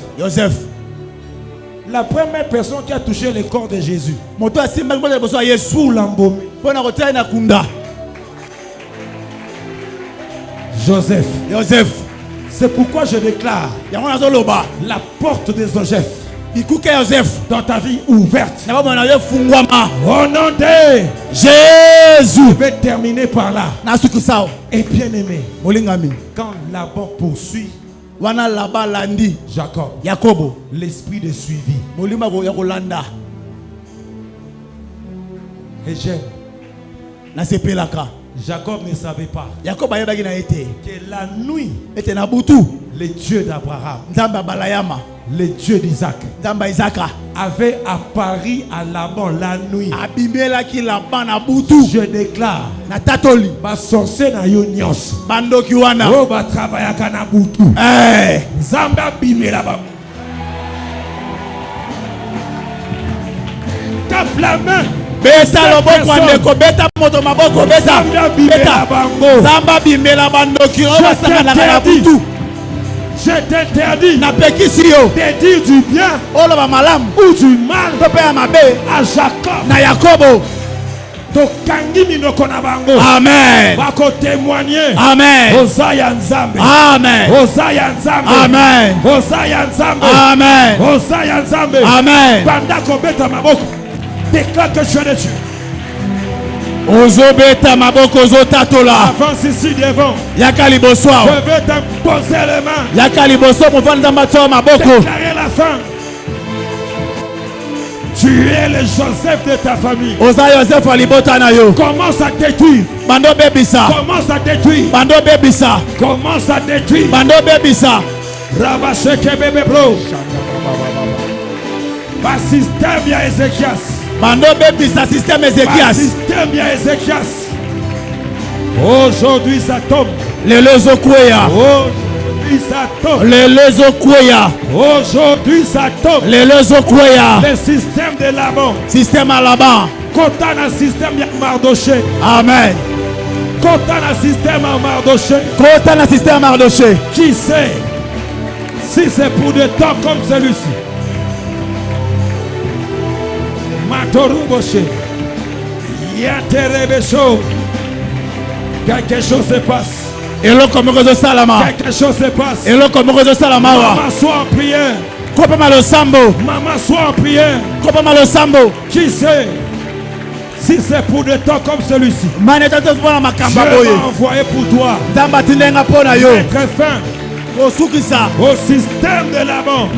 La première personne qui a touché le corps de Jésus, pour l'embaumer, Joseph. C'est pourquoi je déclare la porte des Joseph dans ta vie ouverte. Au nom de Jésus. Je vais terminer par là. Et bien aimé, quand Laban poursuit Jacob, l'esprit de suivi. Et j'aime. Jacob ne savait pas que la nuit, le Dieu d'Abraham, le Dieu d'Isaac, avait apparu à Laban la nuit. Je déclare, ma sorcier na yo nyos, oh ba travailler kana butu, Zamba bimela ba. Tape la main. Beta loboko andeko, beta moto maboko, beta Zamba bimela bandoki, oba sakana na butu. Je t'interdis de dire du bien ou du mal à Jacob. Amen. Amen. Amen. Amen. Déclare que je suis Dieu. Avance ici devant. Je vais t'imposer les mains. Déclarer la fin. Tu es le Joseph de ta famille. Commence à détruire. Commence à détruire. Commence à détruire. Rabasheke bébé bro. Pas système ya Ézéchias. Système ya Ézéchias. Aujourd'hui ça tombe. Aujourd'hui ça tombe. Aujourd'hui ça tombe. Le système de Laban. Content un système ya Mardoché. Amen. Content un système à Mardoché. Qui sait si c'est pour des temps comme celui-ci? Matoruboshe. Yaterebecho. Quelque chose se passe. Quelque chose se passe. Maman soit en prière. Maman soit en prière. Qui sait si c'est pour des temps comme celui-ci? Je vais envoyer pour toi. Mettre fin au système de Laban.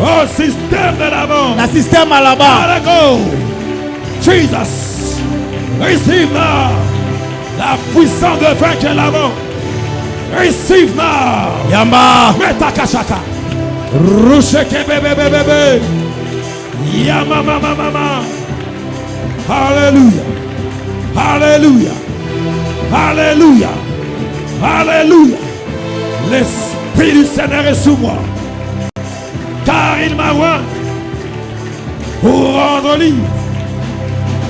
Au système de Laban. Jesus. Receive now la puissance de vaincre Laban. Receive now. Yamba. Metakashaka. Rusheke bébé bébé. Yama mama mama. Alléluia. Alléluia. Alléluia. Alléluia. L'Esprit du Seigneur est sous moi. Car il m'a oint pour rendre libre.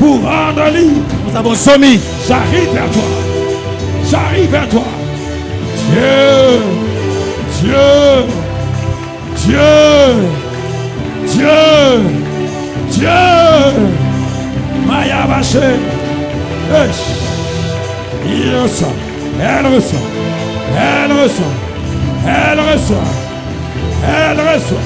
Nous avons sommi. J'arrive vers toi. Dieu. Maya Baché. Elle reçoit.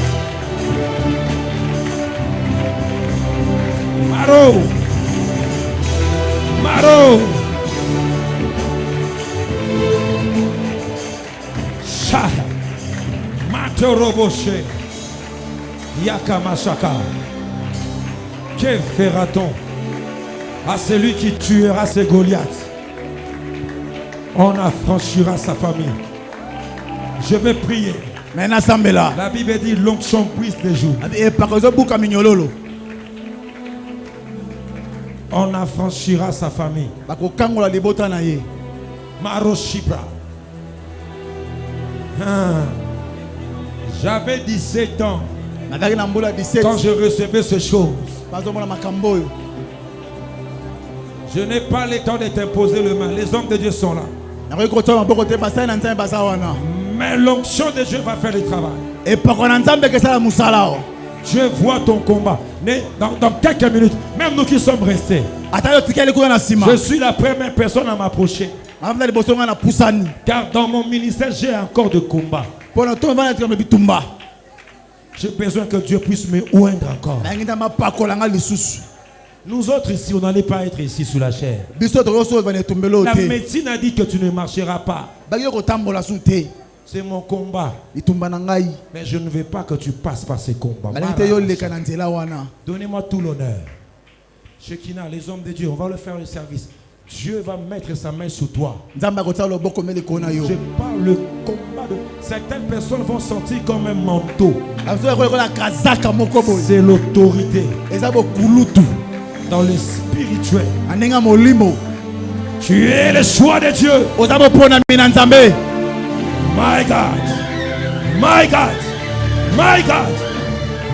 Maro. Shaya. Matoroboshe. Yakamashaka. Que fera-t-on à celui qui tuera ses Goliaths? On affranchira sa famille. Je vais prier. La Bible dit l'onction brise des jours. On affranchira sa famille. Maroshibra. J'avais 17 ans quand je recevais ces choses. Je n'ai pas le temps de t'imposer le main. Les hommes de Dieu sont là. Mais l'onction de Dieu va faire le travail. Dieu voit ton combat. Mais dans quelques minutes, même nous qui sommes restés, je suis la première personne à m'approcher. Car dans mon ministère, j'ai encore de combat. J'ai besoin que Dieu puisse me oindre encore. Nous autres ici, on n'allait pas être ici sous la chair. La médecine a dit que tu ne marcheras pas. C'est mon combat. Mais je ne veux pas que tu passes par ces combats. Donnez-moi tout l'honneur. Shekinah, les hommes de Dieu, on va leur faire le service. Dieu va mettre sa main sur toi. Je parle le combat de... Certaines personnes vont sentir comme un manteau. C'est l'autorité. Dans le spirituel. Tu es le choix de Dieu. My God. My God. My God.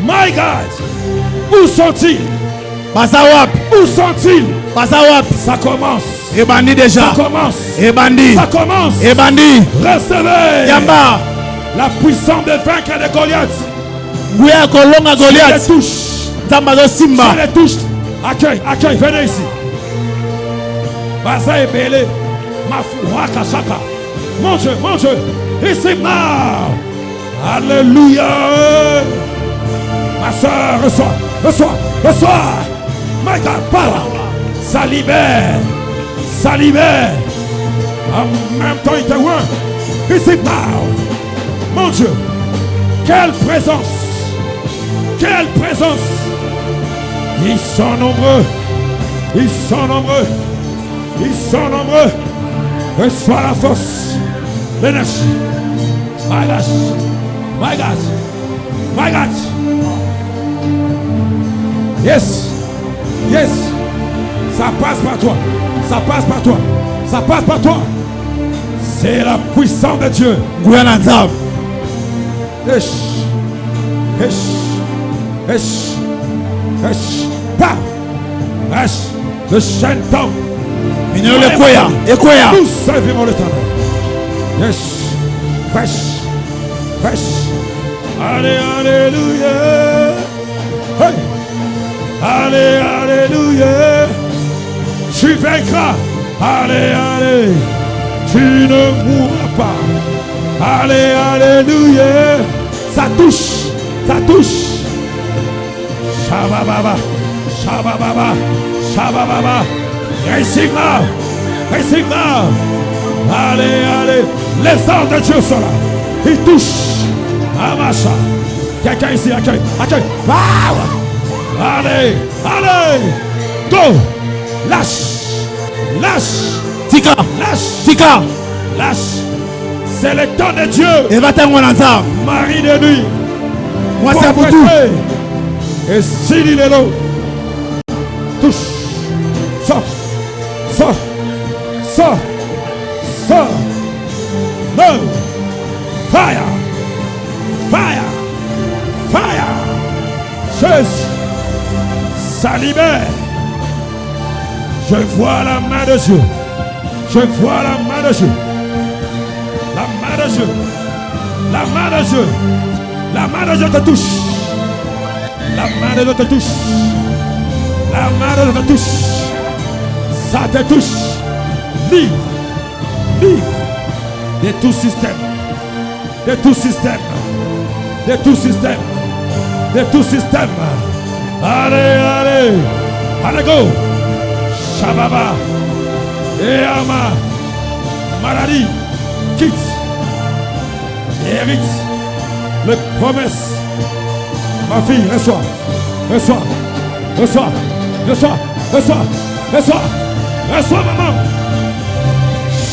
My God. Où sont-ils? Où sont-ils? Ça commence. Ça commence. Ça commence. Recevez la puissance de vaincre de Goliath. Je les touche. Je les touche. Accueille, venez ici. Baza et Bélé. Mafouaka Shaka. Mon Dieu. Ici now. Alléluia. Ma soeur, reçois. My God, power. Ça libère. En même temps, il te voit. Ici now. Mon Dieu. Quelle présence. Ils sont nombreux. Reçois la force. L'énergie. My God. Yes. Ça passe par toi. C'est la puissance de Dieu. Le chêne tombe. Nous servirons l'Éternel. Yes. Fresh. Alléluia. Hey. Alléluia. Tu vaincras. Allez. Tu ne mourras pas. Alléluia. Ça touche. Shabababa. Receive now. Allez. Les anges de Dieu sont là. Ils touchent. Amacha. Quelqu'un ici, accueille. Power. Allez. Go. Lâche. Tika. Lâche. C'est le temps de Dieu. Et va Marie de nuit. Moi c'est pour tout. Et Sidi Lelo. Touche. Sors. No. Fire. Jésus. Ça libère. Je vois la main de Dieu. La main de Dieu te touche. Ça te touche. Libre. De tout système. Allez, go. Shababa. Eama. Maladie. Quitte. Hérite. Les promesses. Ma fille, reçois, maman.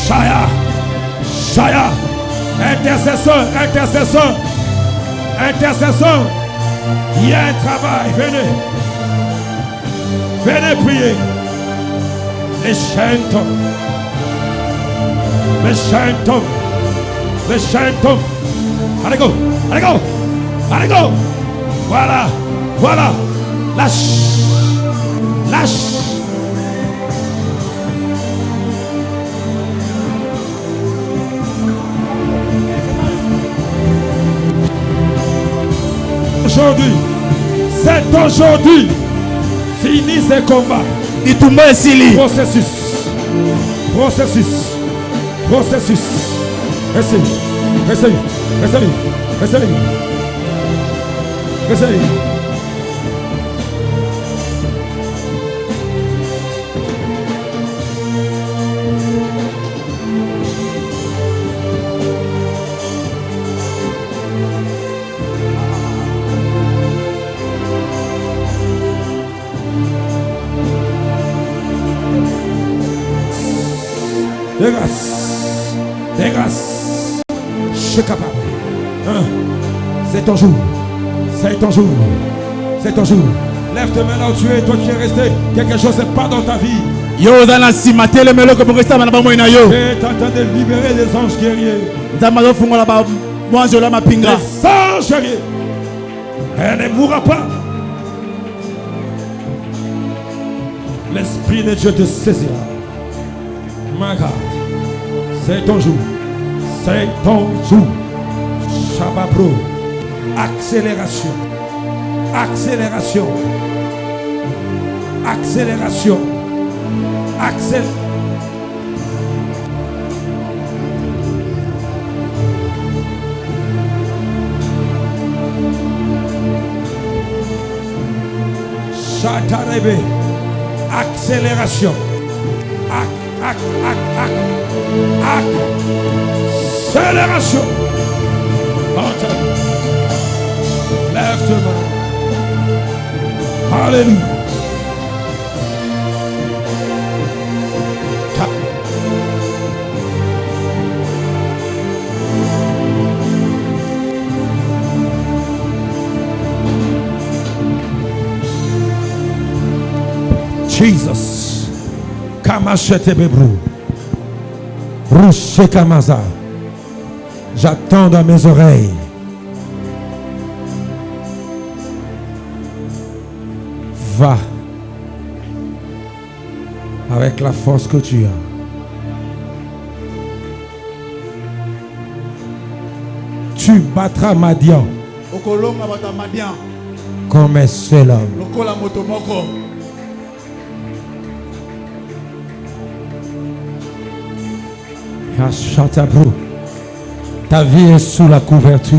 Shaya. Intercesseur. Il y a un travail. Venez prier. Les chaînes tombent. Allez go. Voilà. Lâche. Aujourd'hui, finis ces combats. Processus. Essaye. Des grâces. Je suis capable. C'est ton jour. Lève tes mains là où tu es, toi qui es resté. Quelque chose n'est pas dans ta vie. Tu es en train de libérer des anges guerriers. Des anges guerriers. Elle ne mourra pas. L'Esprit de Dieu te saisira. My God. C'est ton jour. Shababro. Accélération. Shatarebe. Accélération. Accélération. Lève tes mains. Alléluia. Jesus. Kamachete bebrou. Rouché Kamaza. J'attends dans mes oreilles. Va avec la force que tu as. Tu battras Madian comme un seul homme. Chatabrou, ta vie est sous la couverture.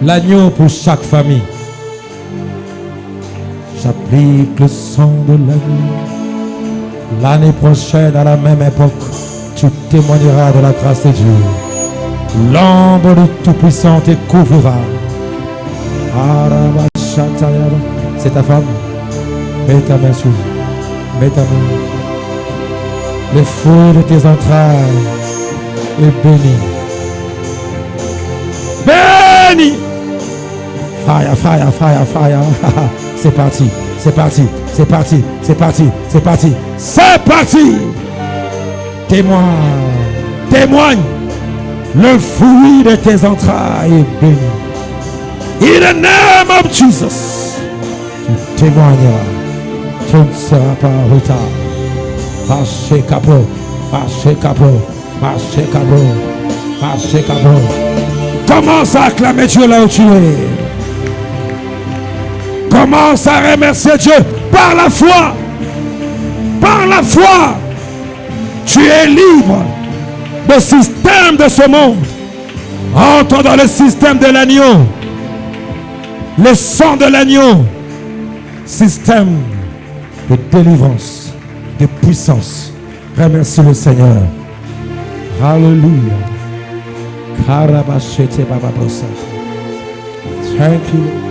L'agneau pour chaque famille. J'applique le sang de l'agneau. L'année prochaine, à la même époque, tu témoigneras de la grâce de Dieu. L'ombre du Tout-Puissant te couvrira. C'est ta femme. Mets ta main sur. Mets ta main. Le fruit de tes entrailles est béni. Béni. Fire. C'est parti. Témoigne. Le fruit de tes entrailles est béni. In the name of Jesus. Tu témoigneras. Tu ne seras pas en retard. Marché cabro. Commence à acclamer Dieu là où tu es. Commence à remercier Dieu par la foi. Tu es libre du système de ce monde. Entre dans le système de l'agneau. Le sang de l'agneau. Système de délivrance, de puissance. Remercie le Seigneur. Alléluia. Thank you.